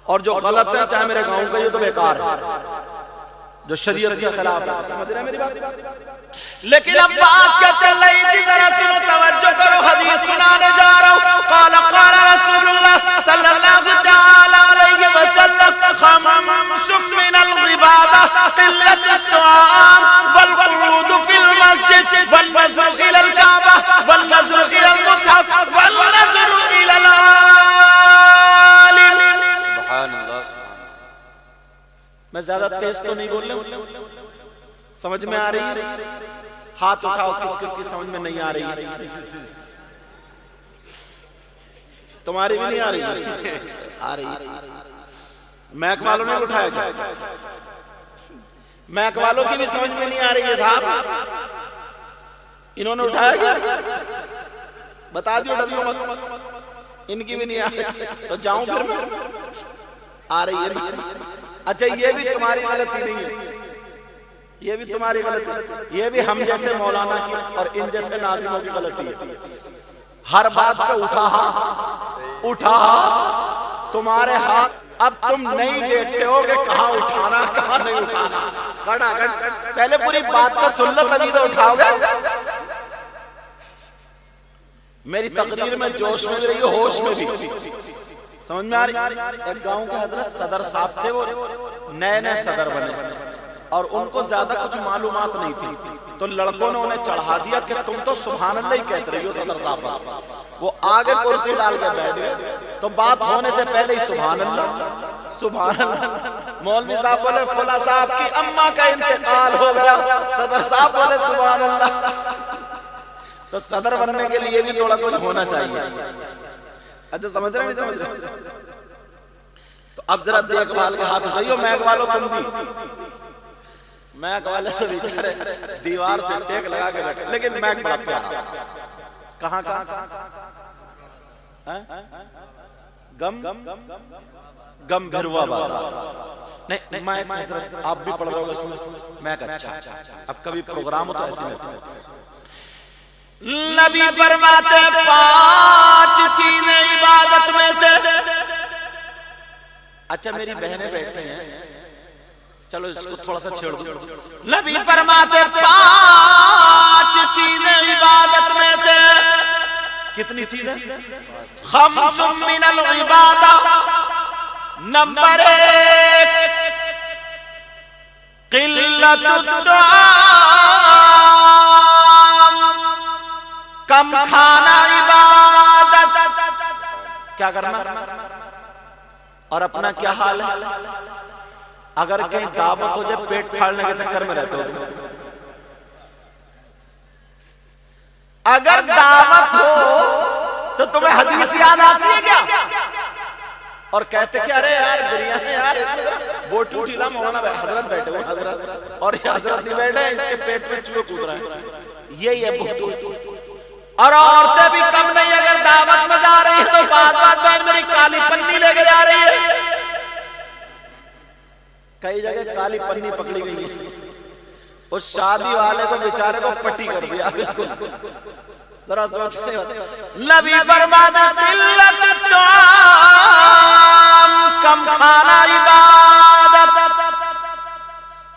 और जो गलत है चाहे मेरे गांव का ये तो बेकार है, जो शरीयत के खिलाफ है। समझ रहे हैं मेरी बात? लेकिन अब बात क्या चल रही थी, जरा सुनो, तवज्जो करो, हदीस सुनाने जा रहा हूं। क़ाल क़ाल रसूलुल्लाह सल्लल्लाहु तआला अलैहि वसल्लम, खम्सुम मिनल इबादह क़िल्लतुत तुआम वल क़ुऊद फिल मस्जिद वल नज़्रु इलल काबा वल नज़्रु इलल मुसहफ वल नज़्रु इलल आलिम।
सुभान अल्लाह, सुभान अल्लाह।
मैं ज्यादा तेज तो नहीं बोल रहा हूं, समझ में आ रही है? हाथ उठाओ किस किस की समझ में नहीं आ रही है। तुम्हारी भी नहीं आ रही है? आ रही है। मैक वालों ने उठाया क्या? मैक वालों की भी समझ में नहीं आ रही है साहब, इन्होंने उठाया क्या? बता दियो, डरियो मत, इनकी भी नहीं आ रही तो जाऊं फिर मैं? आ रही है। अच्छा, ये भी तुम्हारी गलती नहीं है, ये भी तुम्हारी गलती, ये भी हम जैसे मौलाना की और इन जैसे नाज़िमों की गलती है। हर बात पे उठा तुम्हारे हाथ। अब तुम नहीं देखते हो कि कहाँ उठाना कहाँ नहीं उठाना। खड़ा पहले पूरी बात को सुन लो तभी तो उठाओगे। मेरी तकरीर में जोश में भी रही हो, होश में भी। समझ में आ रही? एक गांव के हजरत सदर साहब थे, वो नए सदर बने और उनको ज्यादा कुछ मालूमात नहीं थी, तो लड़कों ने उन्हें चढ़ा दिया कि तुम तो सुभान अल्लाह ही कहते रही हो सदर साहब। वो आगे कुर्सी डाल के बैठ गए, तो बात होने से पहले ही सुभान अल्लाह सुभान अल्लाह। मौलवी साहब बोले फुला साहब की अम्मा का इंतकाल हो गया, सदर साहब बोले सुभान अल्लाह। तो सदर बनने के लिए भी थोड़ा कुछ होना चाहिए। अच्छा, समझ रहे नहीं समझ रहे? तो अब जरा देखभाल के हाथ उठाइयो, मैक वालों तुम भी। मैक वाले से बेचारे दीवार से टेक लगा के बैठे, लेकिन मैक बड़ा प्यारा। कहाँ गम भिरवा बाजार नहीं, मैक हजरत आप भी पढ़ रहे हो इसमें, मैक अच्छा। अब कभी प्रोग्राम हो तो ऐसे में नबी फरमाते 5 चीजें इबादत में से। अच्छा, मेरी बहनें बैठे हैं, चलो इसको थोड़ा सा छेड़ दो। नबी फरमाते 5 चीजें इबादत में से। कितनी चीजें? खम्सुम मिनल इबादह। नंबर 1 क़िल्लतुत तुआम, कम खाना इबादत। क्या करना? और अपना क्या हाल है? अगर कहीं दावत हो जाए, पेट फाड़ने के चक्कर में रहते हो। अगर दावत हो तो तुम्हें हदीस याद आती है क्या? और कहते कि अरे यार बिरयानी यार, बोटू टीला मौलाना हजरत बैठे हुए, हजरत, और ये हजरत नहीं बैठे, इसके पेट में चूहे कूद रहे हैं। यही है बोटू। और औरतें भी कम नहीं, अगर दावत में जा रही है तो बात बात में मेरी काली पन्नी लेके जा रही है। कई जगह काली पन्नी पकड़ी गई है, उस शादी वाले को बेचारे को पट्टी कर दिया। बिल्कुल जरा सोचते हो, नबी फरमाते किल्लत ताम कम खाना इबादत।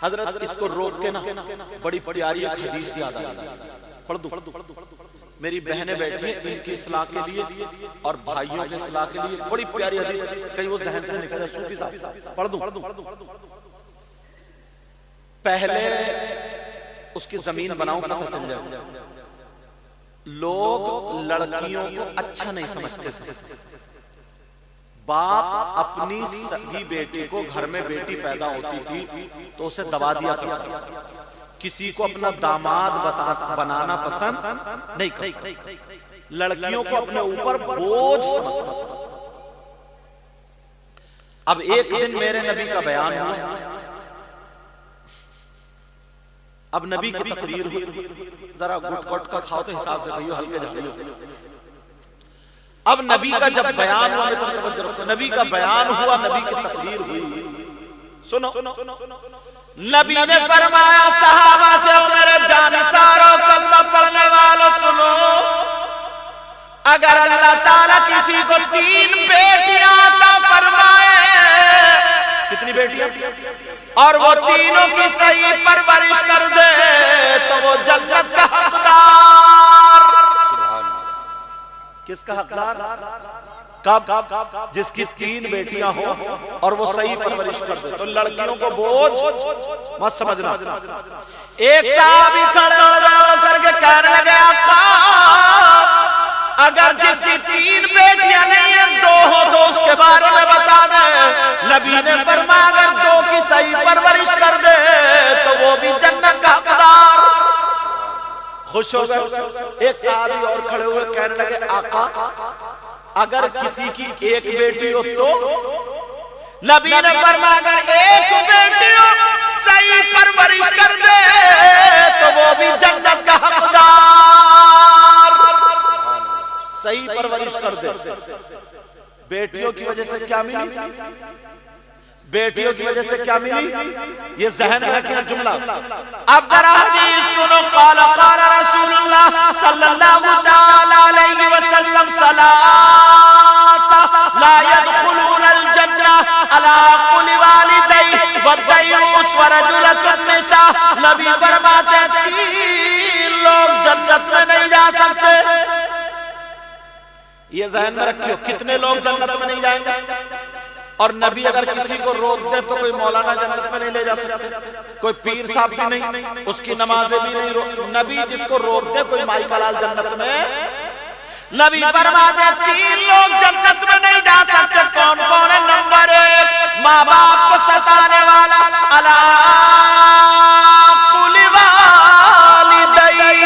हजरत इसको रोक के ना बड़ी प्यारी एक हदीस याद आई, पढ़ दूं। मेरी बहनें बैठी हैं, इनकी इस्लाह के लिए और भाइयों के इस्लाह के लिए बड़ी प्यारी हदीस, कहीं वो जहन से निकल जाए। सूफी साहब पढ़ दूं। पहले उसकी जमीन बनाऊं पता चल जाए। लोग लड़कियों को अच्छा नहीं समझते थे। बाप अपनी सगी बेटी को, घर में बेटी पैदा होती थी तो उसे दबा दिया करता था। किसी को अपना दामाद बनाना पसंद नहीं करता। लड़कियों को अपने ऊपर बोझ समझता। अब एक दिन मेरे नबी का बयान हुआ, अब नबी की तकरीर हुई, जरा गुट का खाओ तो हिसाब से कहियो, हल्के जाइयो। अब नबी का जब बयान हुआ, मैं तुम तवज्जो रखो, नबी का बयान हुआ, नबी की तकरीर हुई। सुनो, नबी ने फरमाया सहाबा से, मेरे जानिसारों कलमा पढ़ने वालों सुनो, अगर अल्लाह ताला किसी को 3 बेटियां अता फरमाए, कितनी बेटियां, और वो तीनों की सही परवरिश कर दे तो वो जन्नत का हकदार। किसका हकदार? कब? जिसकी 3 बेटियां हो और वो सही परवरिश कर दे। तो लड़कियों को बोझ मत समझना। एक साहबी खड़े हो करके कहने लगे, आका अगर जिसकी 3 बेटियां नहीं है, 2 हो तो उसके बारे में बता दे। नबी ने फरमाया अगर 2 की सही परवरिश कर दे तो वो भी जन्नत का हकदार। खुश हो गए। एक साहबी और खड़े हुए कहने लगे, आका अगर किसी की 1 बेटी हो तो? नबी ने फरमाया अगर 1 बेटी हो सही परवरिश कर दे तो वो भी जन्नत का हकदार। सही परवरिश कर दे। बेटियों की वजह से क्या मिली? बेटियों की वजह से क्या मिली? ये जहन में रखना जुमला। अब जरा हदीस सुनो। क़ाला क़ाला रसूलुल्लाह सल्लल्लाहु तआला अलैहि वसल्लम सलासा ला यदखुलूनल जन्ना अला कुल्ली वालिदैहि वद्दयूस व रजुलतुन निसा। नबी फरमाते 3 लोग जन्नत में नहीं जा सकते। ये जहन में रखियो, कितने लोग जन्नत में नहीं जाएंगे। और नबी अगर किसी को रोक दे तो कोई मौलाना जन्नत में नहीं ले जा सकते, कोई पीर साहब भी नहीं, उसकी नमाजें भी नहीं। नबी जिसको रोक दे कोई माई का लाल जन्नत में। नबी फरमाते 3 लोग जन्नत में नहीं जा सकते। कौन कौन है? नंबर 1 माँ बाप को सताने वाला, अला कुल्ली वालिदैहि,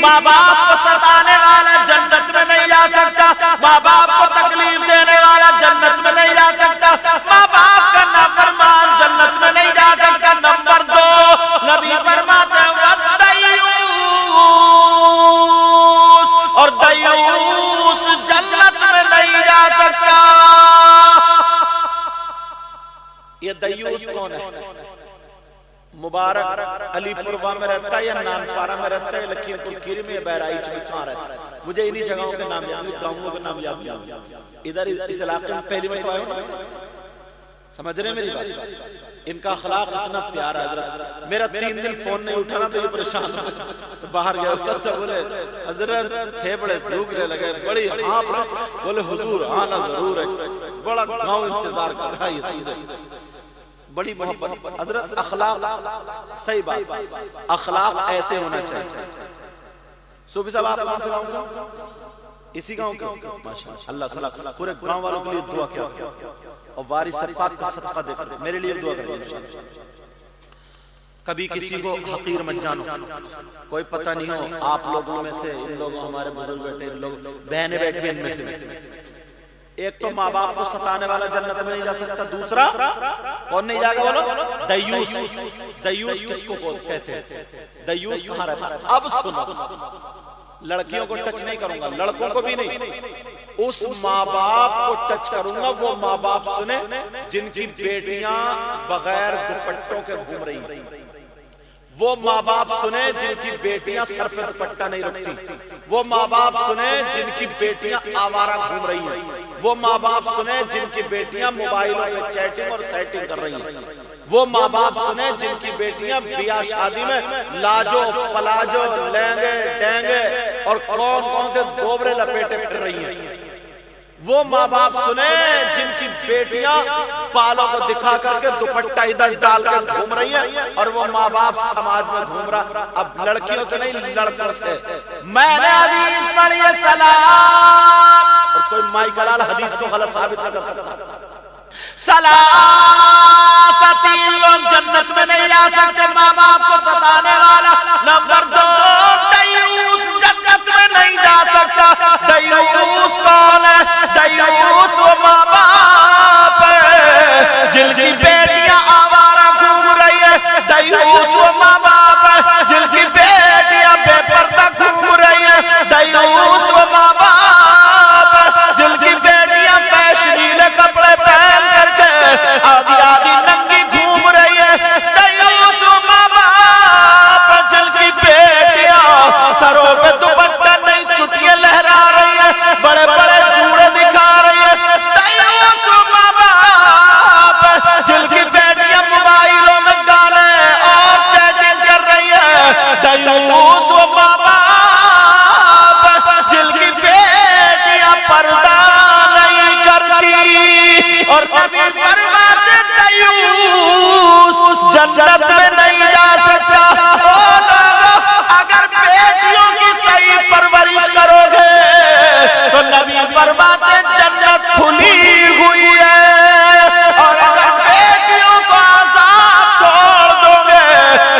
माँ बाप को सताने वाला जन्नत में नहीं जा सकता। माँ बाप को तकलीफ देने वाला जन्नत में नहीं जा सकता। माँ बाप का नाफरमान जन्नत में नहीं जा सकता। नंबर 2 नबी फरमाते वद्दयूस, और दयूस जन्नत में नहीं जा सकता। ये दयूस कौन है? मुबारक अलीपुरवा में रहता है या नानपारा में रहता है, लखीमपुर खीरी में, बहराइच में, कहां रहता है? मुझे इन्हीं जगहों के नाम याद, गांवों के नाम याद नहीं। इधर इस इलाके में पहली बार तो आया हूं। समझ रहे मेरी बात? इनका अखलाक इतना प्यारा है। मेरा 3 दिन फोन नहीं उठाना तो ये परेशान तो बाहर गया तो बोले हजरत फेफड़े सूखने लगे, बड़ी हाँ बोले हुजूर आना जरूर है, बड़ा गाँव इंतजार कर रहा है। बड़ी मोहब्बत। हजरत अखलाक, सही बात, अखलाक ऐसे होना चाहिए। सूफी साहब आप कौन से गाँव के? इसी गाँव के? माशाअल्लाह, अल्लाह सलाह पूरे गाँव वालों के लिए दुआ किया और वारिस पाक का सदका देकर मेरे लिए दुआ करें। कभी किसी को हकीर मत जानो, कोई पता नहीं हो आप लोगों में से, इन लोगों हमारे बुजुर्ग बैठे, इन लोग बहनें बैठी इनमें से। एक तो माँ बाप को सताने वाला जन्नत में नहीं जा सकता। दूसरा कौन नहीं जाएगा बोलो? दयूस। दयूस किसको कहते हैं? दयूस कहाँ रहता है? अब सुनो, लड़कियों को टच नहीं करूंगा, लड़कों को भी नहीं, उस माँ बाप को टच करूंगा, वो माँ बाप सुने जिनकी बेटियां बगैर दुपट्टों के घूम रही हैं। वो माँ बाप सुने जिनकी बेटियां सर पे दुपट्टा नहीं रखती। वो माँ बाप सुने जिनकी बेटियां आवारा घूम रही हैं। वो माँ बाप सुने जिनकी बेटियां मोबाइलों पे चैटिंग और सेटिंग कर रही हैं। वो माँ बाप सुने जिनकी बेटियां ब्याह शादी में लाजो पलाजो लहंगे डेंगे और कौन कौन से दोबरे लपेटे फिर रही हैं। वो माँ बाप सुने जिनकी बेटियां बालों को दिखा करके दुपट्टा इधर डाल कर घूम रही हैं, और वो माँ बाप समाज में घूम रहा। अब लड़कियों से नहीं, लड़कों से। मैंने हदीस पढ़ी है सलाम, और कोई माई कलाल हदीस को गलत साबित न कर सकता। तीन लोग जन्नत में नहीं आ सकते, माँ बाप को सताने वाला। नंबर 2, दयूस जन्नत में नहीं जा सकता। दयूस कौन है? दयूस वो माँ बाप है जिनकी बेटियां आवारा घूम रही है। दयूस वो माँ बाप है जिनकी बेटियां बेपर्दा घूम रही है। दयूस वो माँ बाप है जिनकी बेटियां फैशनीले कपड़े पहन करके आधी आधी नंगी घूम रही है। दयूस वो माँ बाप है जिनकी बेटियां सरों पे दुपट्टा नहीं, चुटियां लहरा रही है, बड़े बड़े जूड़े दिखा रही है। दयूस वो माँ बाप है जिनकी बेटियां मोबाइलों में गाने और चैटिंग कर रही है। दयूस वो माँ बाप है जिनकी बेटियां पर्दा नहीं करती। और नबी फरमाते दयूस जन्नत में नहीं जा सकता। ओ लोगों, अगर बेटियों की सही परवरिश करोगे तो नबी फरमाते जन्नत खुली हुई है, और अगर बेटियों को आजाद छोड़ दोगे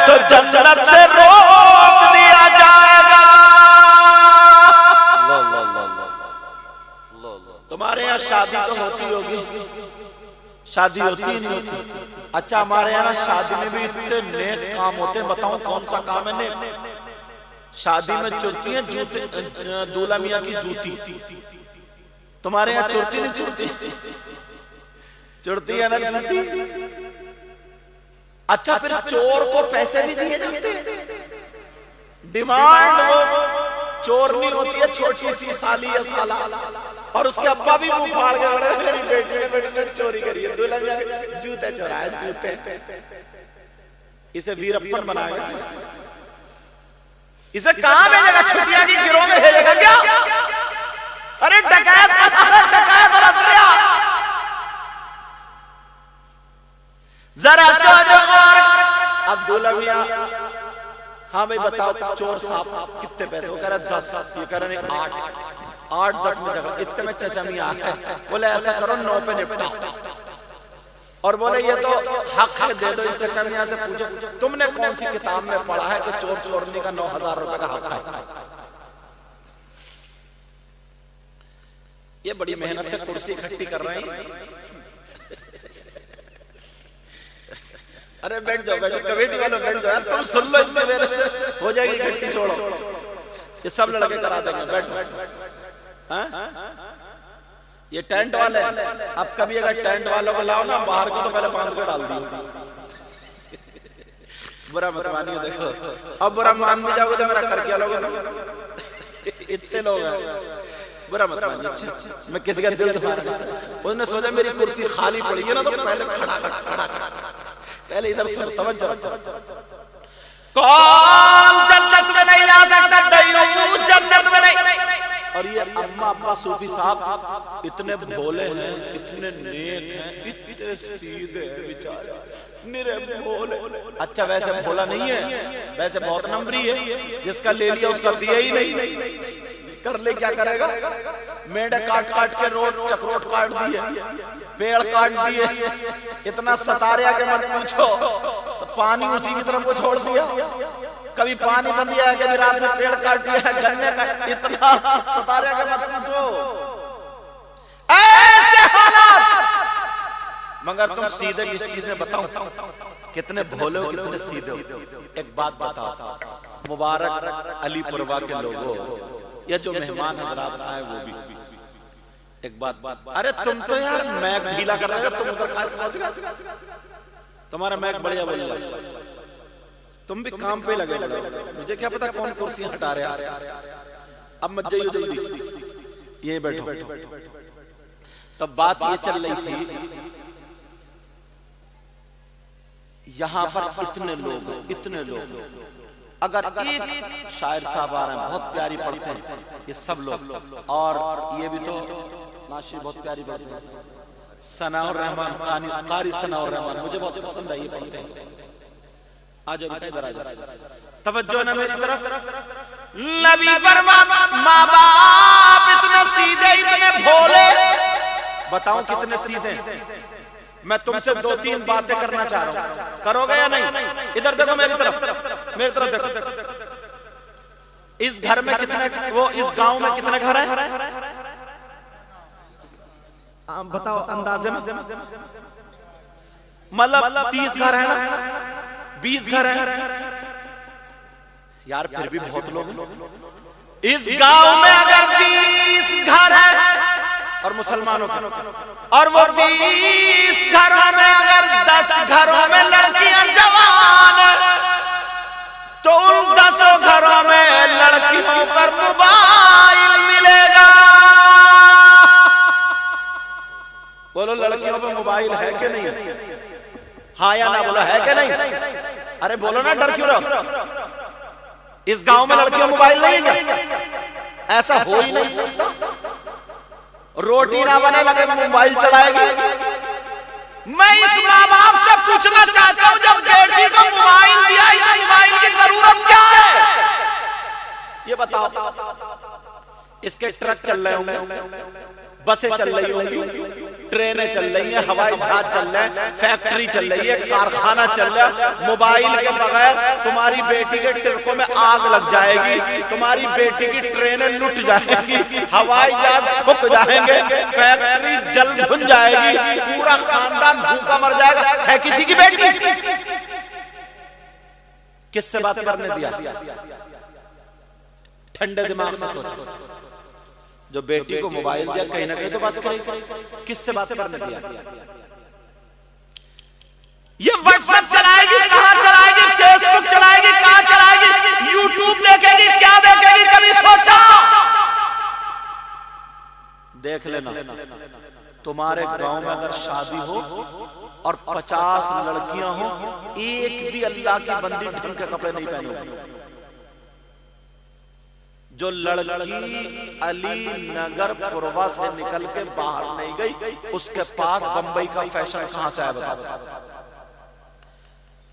तो जन्नत से रोक दिया जाएगा। तुम्हारे यहाँ शादी तो होती होगी, शादी होती ही नहीं होती। अच्छा, हमारे यहाँ शादी में भी इतने नेक काम होते हैं। बताऊं कौन सा काम है नेक? शादी में चुरती है जूते, दूल्हा मियां की जूती। तुम्हारे यहाँ चुरती नहीं चुरती? चुरती है ना जूती। अच्छा, फिर चोर को पैसे भी दिए जाते हैं। डिमांड वो चोरनी होती है, छोटी सी साली या साला, और उसके अब्बा भी मुंह फाड़ के बड़े, मेरी बेटी ने चोरी करी है, दूल्हा मियां जूते चुराए, जूते। इसे वीरप्पन बनाएगा क्या? इसे कहां भेजेगा? छुट्टियां की गिरोह में भेजेगा क्या? अरे डकैत, डकैत और असरिया। जरा सोचो। अब दूल्हा मियां, हाँ भाई बताओ चोर साहब कितने पैसे? वो कह रहा 10, ये कह रहे 8, 10 में जगह, इतने में चचा मियां है। बोले ऐसा करो 9 पे निपटा। और बोले ये तो हक है, दे दो। इन चचा मियां से पूछो तुमने कौन सी किताब में पढ़ा है कि चोर चोरनी का 9,000 रुपए का हक है? ये बड़ी मेहनत से कुर्सी इकट्ठी कर रहे हैं। अरे बैठ जाओ, बैठ जाओ, कमेटी वालों बैठ जाओ, तुम सुन लो, इसमें मेरे से हो जाएगी इकट्ठी। छोड़ो, ये सब लड़के करा देंगे, बैठो। ये टेंट वाले, अब कभी अगर टेंट वालों को लाओ ना बाहर को, तो पहले बांध के डाल दियो। बुरा मत मानिए। देखो, अब बुरा मान भी जाओगे तो मेरा कर क्या लोगे? इतने लोग हैं, बुरा मत मानिए। अच्छा, मैं किसी का दिल दुखा रहा हूं। उसने सोचा मेरी कुर्सी खाली पड़ी है ना, तो पहले खड़ा पहले इधर से समझ जाओ। कौन जन्नत में नहीं जा सकता? दयूस जन्नत में नहीं। और ये अम्मा अब्बा सूफी साहब इतने भोले हैं, इतने नेक हैं, इतने सीधे हैं बेचारे, निरे भोले। अच्छा, वैसे भोला नहीं है, वैसे बहुत नंबरी है। जिसका ले लिया उसका दिया ही नहीं। कर ले क्या करेगा? मेढे काट काट के रोड चक्रोट काट दिए, पेड़ काट दिए, इतना सतारिया के मत पूछो। तो पानी उसी की तरफ को छोड़ दिया। कभी पानी बंद दिया है, कभी रात में पेड़ काट दिया है, गन्ने का, इतना सतारिया के मत पूछो। ऐसे हालात। मगर तुम सीधे किस चीज में बताओ, कितने भोले हो, कितने सीधे हो। एक बात बताओ, मुबारक अलीपुरवा के लोगों, या जो मेहमान हजरात आए वो भी, एक बात, अरे तुम तो यार मैक ढीला कर रहे हो, तुम उधर कहां से पहुंच गए? तुम्हारा मैक बढ़िया बोलेगा, तुम भी काम पे लगे हो। मुझे क्या पता कौन कुर्सी हटा रहे हैं। अब मत जाइए जल्दी, यहीं बैठो। तब बात ये चल रही थी, यहां पर इतने लोग, अगर एक शायर साहब आ रहे हैं, बहुत प्यारी पढ़ते हैं ये सब लोग, और ये भी तो नाशी बहुत प्यारी बात है, सनाउर रहमान, कारी सनाउर रहमान, मुझे बहुत पसंद है, ये पढ़ते हैं। आ जाओ बेटा, इधर आ जाओ, तवज्जो ना मेरी तरफ। नबी फरमाते माँ बाप इतने सीधे, इतने भोले, बताऊं कितने सीधे। मैं तुमसे 2-3 बातें करना चाह रहा हूं, करोगे या नहीं? इधर देखो मेरी तरफ देखो। इस घर में कितने, वो इस गांव में कितने घर हैं? बताओ अंदाजे में। मतलब 30 घर है ना, 20 घर है यार, फिर भी बहुत लोग। इस गांव में अगर 20 घर है और मुसलमानों का, और वो 20 घरों में अगर 10 घरों में लड़कियां जवान, तो उन 10 घरों में लड़कियों पर मोबाइल मिलेगा। बोलो लड़कियों पर मोबाइल है कि नहीं? हाँ या ना बोलो, है कि नहीं? अरे बोलो ना, डर क्यों रहो? इस गांव में लड़कियों मोबाइल नहीं है? ऐसा हो ही नहीं सकता। रोटी ना बने लगे मोबाइल चलाएगी। मैं इस माँ बाप से पूछना चाहता हूं, जब बेटी को मोबाइल दिया, इस मोबाइल की जरूरत क्या है? ये बताओ। इसके ट्रक चल रहे होंगे, बसें चल रही होंगी, ट्रेनें चल रही हैं, हवाई जहाज चल रहे हैं, फैक्ट्री चल रही है, कारखाना चल रहा है। मोबाइल के बगैर तुम्हारी बेटी के ट्रकों में आग लग जाएगी, तुम्हारी बेटी की ट्रेनें लुट जाएंगी, हवाई जहाज फूक जाएंगे, फैक्ट्री जल भुन जाएगी, पूरा खानदान भूखा मर जाएगा। है किसी की बेटी? किससे बात करने दिया? ठंडे दिमाग से सोचो। जो बेटी को मोबाइल दिया, कहीं ना कहीं तो बात करेगी। किससे बात करने दिया? ये व्हाट्सएप चलाएगी, कहां चलाएगी? फेसबुक चलाएगी, कहां चलाएगी? यूट्यूब देखेगी, क्या देखेगी? कभी सोचा? देख लेना, तुम्हारे गांव में अगर शादी हो और 50 लड़कियां हो, एक भी अल्लाह की बंदी ढंग के कपड़े नहीं पहने। जो लड़की अली नगर पुरवा से निकल के बाहर नहीं गई, उसके पास बंबई का फैशन कहां से आया? बता।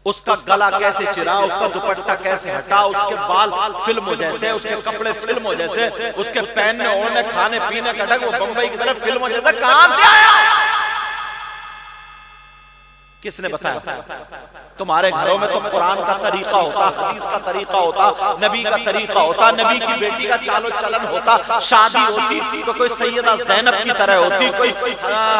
उसका गला कैसे चिरा, उसका दुपट्टा कैसे हटा, उसके बाल फिल्मों जैसे, उसके कपड़े फिल्मों जैसे, उसके पहनने ओढ़ने खाने पीने का ढंग वो बंबई की तरफ फिल्मों जैसा कहां से आया? किसने बताया? तुम्हारे घरों में तो कुरान का तरीका होता, हदीस का तरीका होता, नबी का तरीका होता, नबी की बेटी का चालो चलन होता। शादी होती तो कोई सैयदा ज़ैनब की तरह होती, कोई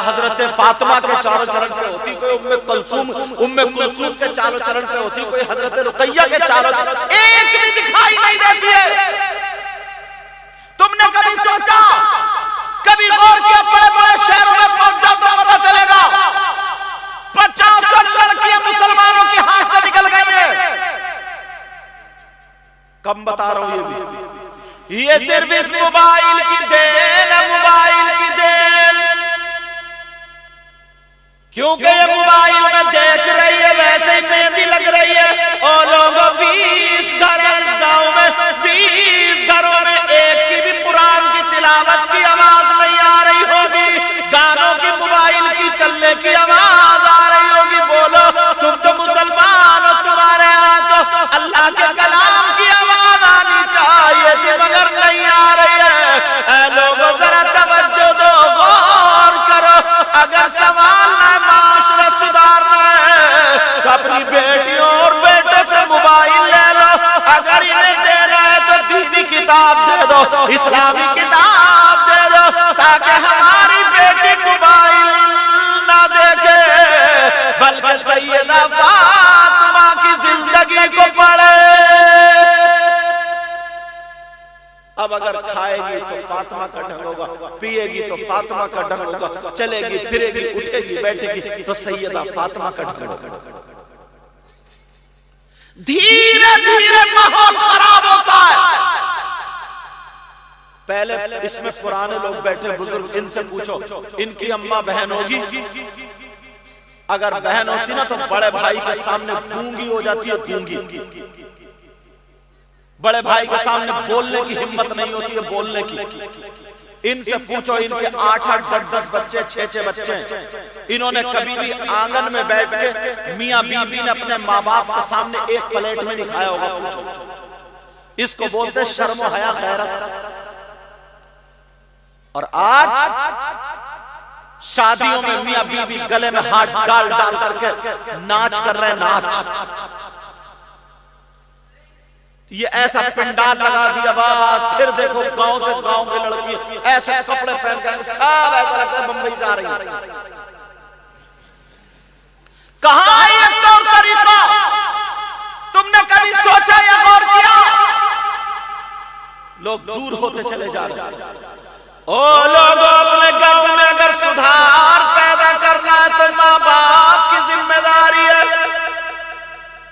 हजरत फातिमा के चालो चलन पे होती, कोई उम्मे कुलसूम के चालो चलन पे होती, कोई हजरत रुकैया के चालो चलन। एक भी दिखाई नहीं देती है। तुमने कभी सोचा, कभी गौर किया? बड़े बड़े शहरों में पहुंचा तो पता चलेगा 50 लड़कियां मुसलमानों के हाथ से निकल गई है। कम बता रहा हूं, ये सिर्फ इस मोबाइल की देन है, मोबाइल की देन। क्योंकि ये मोबाइल में देख रही है, वैसे ही मेहंदी लग रही है। और लोगों 20 घर इस गांव में, 20 घरों में एक की भी कुरान की तिलावत की आवाज नहीं आ रही होगी, गानों की मोबाइल की चलने की आवाज आ रही होगी। बोलो, तुम तो मुसलमान हो, तुम्हारे यहाँ तो अल्लाह के कलाम की आवाज आनी चाहिए थी, मगर नहीं आ रही है। ऐ लोगों, जरा तवज्जो दो, गौर करो। अगर सवाल है माशरा सुधारना है तो अपनी बेटियों और बेटों से मोबाइल ले लो। अगर इन्हें देना है तो दीनी किताब दे दो, इस्लामी किताब दे दो, ताकि हमारी बेटी मोबाइल ना देखे, बल्कि सैयदा फातिमा की जिंदगी को पढ़े। अब अगर खाएगी तो फातिमा का ढंग होगा, पिएगी तो फातिमा का ढंग होगा, चलेगी फिरेगी उठेगी बैठेगी तो सैयदा फातिमा का ढंग होगा। धीरे धीरे माहौल खराब होता है। पहले इसमें पुराने लोग बैठे बुजुर्ग, इनसे पूछो इनकी अम्मा बहन होगी, अगर बहन होती ना तो बड़े भाई के सामने गूंगी हो जाती है, गूंगी। बड़े भाई के सामने बोलने की हिम्मत नहीं होती है, बोलने की। इनसे पूछो, इनके 8-8, 10-10 बच्चे, 6-6 बच्चे, इन्होंने कभी भी आंगन में बैठ के मियां बीबी ने अपने माँ बाप के सामने एक प्लेट में नहीं खाया होगा? पूछो। इसको बोलते शर्म हया गैरत। और आज शादियों में मियां बीबी गले में हाथ डाल डाल करके नाच कर रहे हैं, नाच। ये ऐसा पंडाल लगा दिया, बात फिर देखो गांव से गांव की लड़की ऐसे कपड़े पहन कर सब ऐसा लगता है बंबई जा रही है। कहां है ये तौर तरीका? तुमने कभी सोचा या गौर किया? लोग दूर होते चले जा रहे हैं। ओ लोगों, अपने गांव में अगर सुधार पैदा करना है तो माँ बाप की जिम्मेदारी है।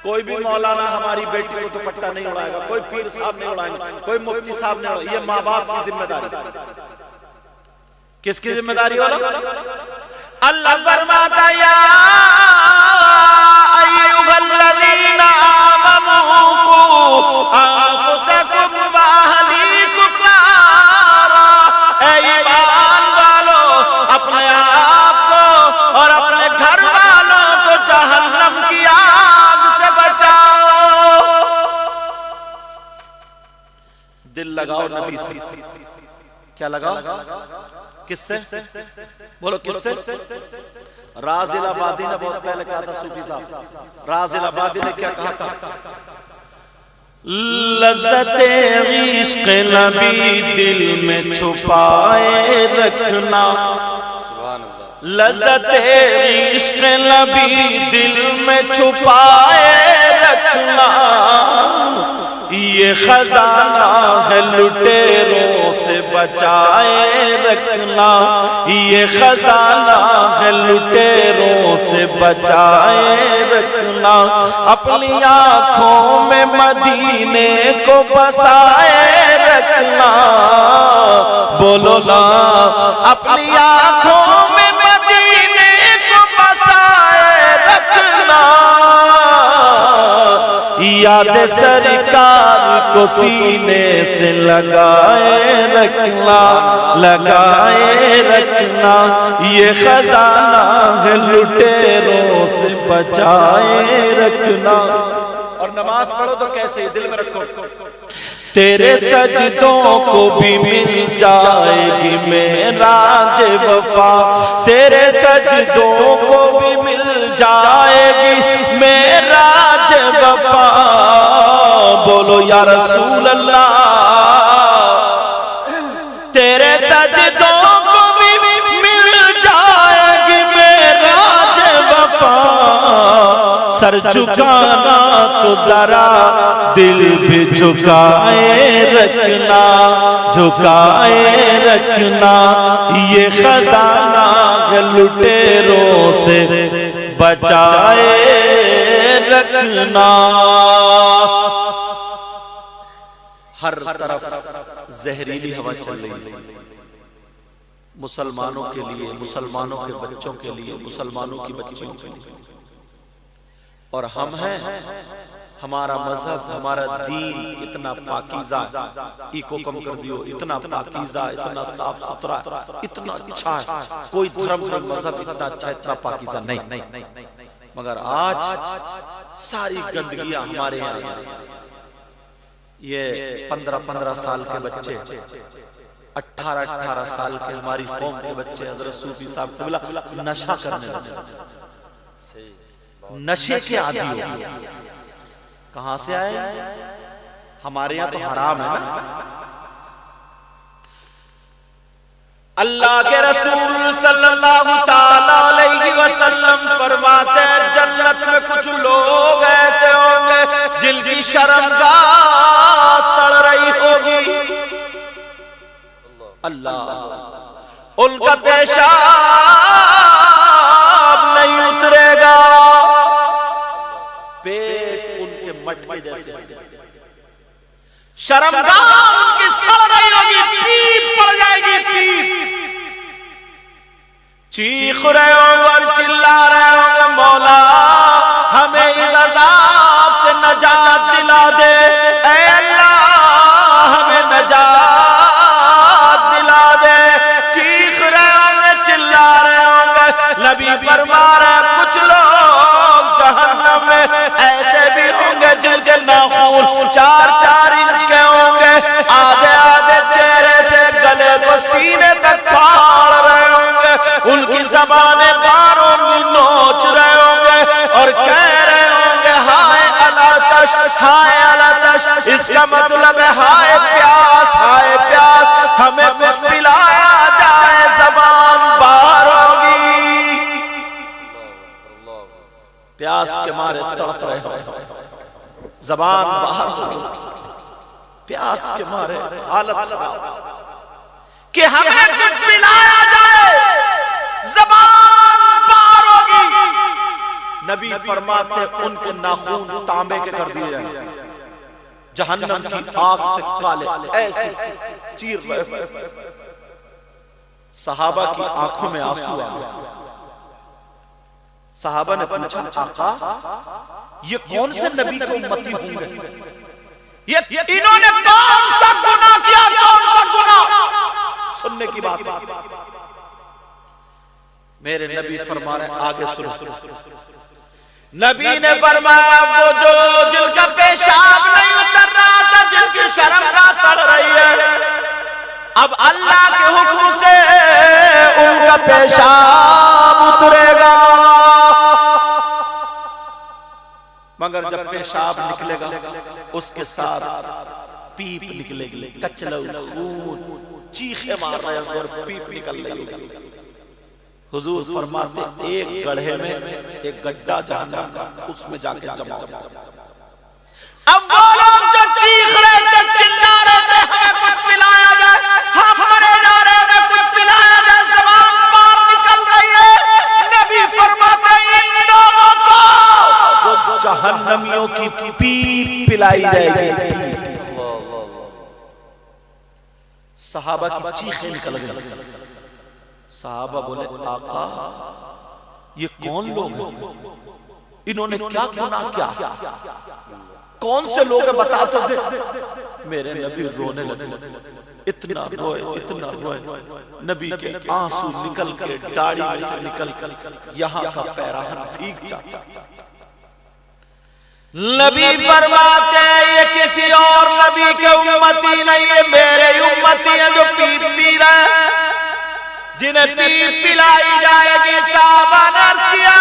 कोई भी मौलाना हमारी बेटी को दुपट्टा नहीं उड़ाएगा, कोई पीर साहब नहीं उड़ाएंगे, कोई मुफ्ती साहब नहीं उड़ाएंगे। ये माँ बाप की जिम्मेदारी। किसकी जिम्मेदारी वाला? अल्लाह फरमाता या अय्युहल्लज़ीना आमनू कू अनफुसकुम व अहलीकुम नारा। ऐ ईमान वालों, अपने आप को और अपने घर वालों को जहन्नम की आग से बचाओ। दिल लगाओ नबी से। क्या लगाओ? किससे? बोलो किससे? राज़िल आबादी ने बहुत पहले कहा था, सूफी साहब राज़िल आबादी ने क्या कहा था? लज़्ज़ते इश्क़ नबी दिल में छुपाए रखना। लज़्ज़ते इश्क़ नबी दिल में छुपाए रखना। ये खजाना है लुटेरों से बचाए रखना। ये खजाना है लुटेरों से बचाए रखना। अपनी आंखों में मदीने को बसाए रखना। बोलो ना, अपनी आंखों में मदीने को बसाए रखना। याद सरकार को सीने से लगाए रखना, लगाए रखना। ये खजाना है लुटेरों से बचाए रखना। और नमाज पढ़ो तो कैसे? दिल में रखो। तेरे सजदों को भी मिल जाएगी मेराज वफा। तेरे सजदों को भी मिल जाएगी मेराज वफा। बोलो या रसूल अल्लाह। तेरे सजदों को भी मिल जाएगी मेराज वफा। सर झुकाना तो जरा दिल भी झुकाए रखना, झुकाए रखना। ये खजाना लुटेरों से बचाए रखना। हर तरफ जहरीली हवा चल रही है, मुसलमानों के लिए, मुसलमानों के बच्चों के लिए, मुसलमानों की बच्चियों के लिए। और हम हैं, हमारा मजहब, हमारा दीन इतना पाकीज़ा, इको कम कर दियो, इतना पाकीज़ा, इतना साफ सुथरा, इतना अच्छा है। कोई धर्म का मजहब इतना अच्छा, इतना पाकीज़ा नहीं। मगर आज सारी गंदगियां हमारे यहाँ। ये 15-15 साल के बच्चे, 18-18 साल के हमारी कौम के बच्चे हजरत सूफी साहब से बोला नशा करने लगे, नशे के आदी हो। कहां से आए? हमारे यहाँ तो हराम है ना। अल्लाह के रसूल सल्लल्लाहु ताला अलैहि वसल्लम फरमाते हैं, जन्नत में कुछ लोग ऐसे होंगे जिनकी शर्मगाह सड़ रही होगी। अल्लाह, उनका पेशाब नहीं उतरेगा, पेट उनके मटके जैसे, शर्मगाह उनकी सड़ रही होगी, पीप पड़ जाएगी, पीप, चीख रहे होंगे और चिल्ला रहे होंगे, मौला हमें इस अज़ाब से नजात दिला दे, ऐ अल्लाह हमें नजात दिला दे। चीख रहे होंगे, चिल्ला रहे होंगे। नबी फरमा रहे कुछ लोग जहन्नम में ऐसे भी होंगे जिनके नाखून 4-4 इंच के होंगे, आधे आधे चेहरे से गले को सीने तक फाड़ रहे होंगे, उनकी ज़बानें बारों में नोच रहे होंगे और कह रहे होंगे हाय अलातश, हाय अलातश। इसका मतलब है हाय प्यास, हाय प्यास, हमें कुछ पिलाया जाए, ज़बान बाहर होगी, प्यास के मारे तड़प रहे हो, ज़बान बाहर होगी, प्यास के मारे हालत खराब कि हमें कुछ पिलाया जाए, ज़बान बाहर होगी। नबी फरमाते उनके नाखून तांबे के कर दिए जाएंगे, जहन्नम की आग से काले ऐसे चीर रहे। सहाबा की आंखों में आंसू आ गए। सहाबा ने पूछा आका ये कौन से नबी के उम्मती होंगे, ये इन्होंने कौन सा गुनाह किया, कौन सा गुनाह? सुनने की बात, मेरे नबी फरमा रहे आगे सुनो। नबी ने फरमाया वो जो जिनका पेशाब नहीं उतर रहा था, जिनकी शर्मगाह सड़ रही है, अब अल्लाह के हुक्म से उनका पेशाब उतरेगा। मगर जब पेशाब निकलेगा उसके साथ पीप निकलेगी, कचला खून, चीखे मार रहे और पीप निकल रही होगी। हुजूर फरमाते एक गड्ढे में एक गड्ढा जहन्नम का, उसमें जाके जमा हो जाए। अब वो लोग जो चीख रहे थे, चिल्ला रहे थे हमें कुछ पिलाया जाए, हम मरे जा रहे हैं, कुछ पिलाया जाए, ज़बान बाहर निकल रही है। नबी फरमाते इन लोगों को वो जहन्नमियों की पीप पिलाई जाएगी। सहाबा की चीखें निकल गई। सहाबा बोले आका ये कौन लोग हैं, इन्होंने क्या गुनाह किया, कौन से लोग बता तो दे। मेरे नबी रोने लगे, इतना रोए, इतना रोए, नबी के आंसू निकल के दाढ़ी में से निकल कर यहाँ का पैराहन भीग जाता। नबी फरमाते ये किसी और नबी के उम्मती नहीं है, मेरे उम्मती है जो पी रहे हैं, जिन्हें पीप पिलाई जाएगी। साहबा ने अर्ज़ किया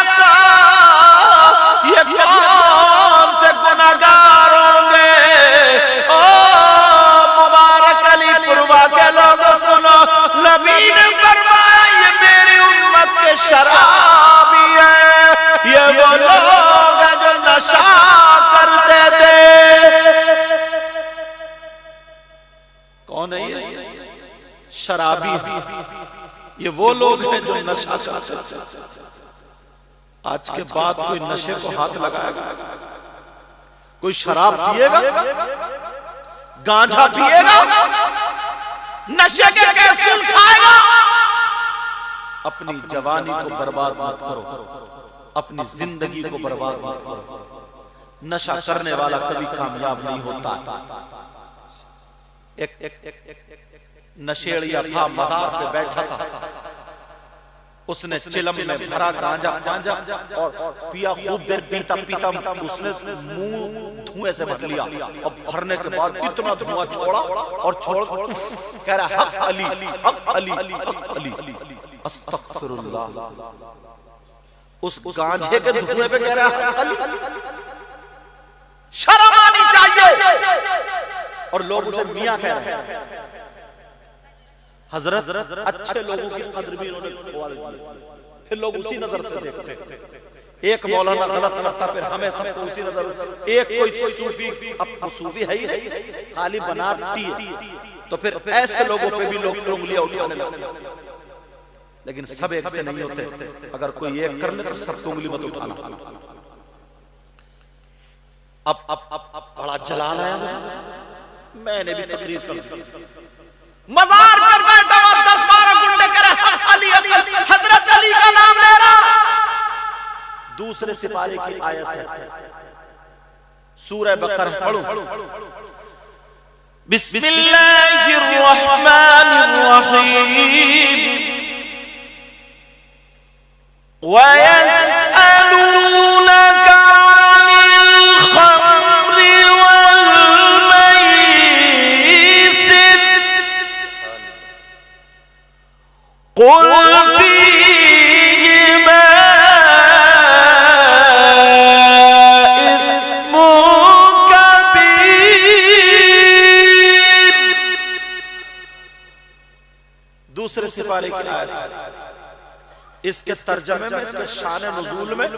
ये कौन से गुनाहगार होंगे? ओ मुबारक अली पुरवा के लोगों सुनो, नबी ने फरमाया ये मेरी उम्मत के शराबी है, ये वो लोग हैं जो नशा करते थे। कौन है ये? शराबी है, ये वो लोग हैं जो नशा करते थे। आज के बाद कोई नशे को हाथ लगाएगा, कोई शराब पिएगा, गांजा पिएगा, नशे के कैप्सूल खाएगा, अपनी जवानी को बर्बाद मत करो, अपनी जिंदगी को बर्बाद मत करो। नशा करने वाला कभी कामयाब नहीं होता। एक नशेड़िया था, मज़ार पे बैठा था, उसने चिलम में भरा गांजा पांजा और पिया, खूब देर पीता पीता उसने मुंह धुएं से भर लिया और भरने के बाद इतना धुआं छोड़ा और छोड़ कह रहा हक अली, हक अली, हक अली, अस्तगफिरुल्लाह। उस गांजे के धुएं पे कह रहा है हक अली। शर्म आनी चाहिए। और लोग उसे मियां कह रहे हैं। हजरत अच्छे लोगों की कद्र भी इन्होंने खो दी, फिर लोग उसी नजर से देखते। एक मौलाना गलत करता फिर हमें सबको उसी नजर, एक कोई सूफी, अब वो सूफी है ही नहीं, खाली बनावटी है, तो फिर ऐसे लोगों पे भी लोग उंगलियां उठाने लगते हैं। लेकिन सब एक से नहीं होते, अगर कोई एक कर ले तो सबको उंगली मत उठाना। अब बड़ा जलाल आया मुझे, मैंने भी तकरीर कर दी, मजार पर बैठा हुआ 10-12 गुंडे करे अली अली हजरत अली का नाम ले रहा। दूसरे सिपाही की आयत है, सूरह बकरा पढ़ो, बिस्मिल्लाहिर्रहमानिर्रहीम, वयस्अलूनका अनिल खम्रि वल मैसिर कुल फीहिमा इस्मुन कबीर। दूसरे सिपाही की आयत है, इसके तर्जमे में, इसके शान नुज़ूल में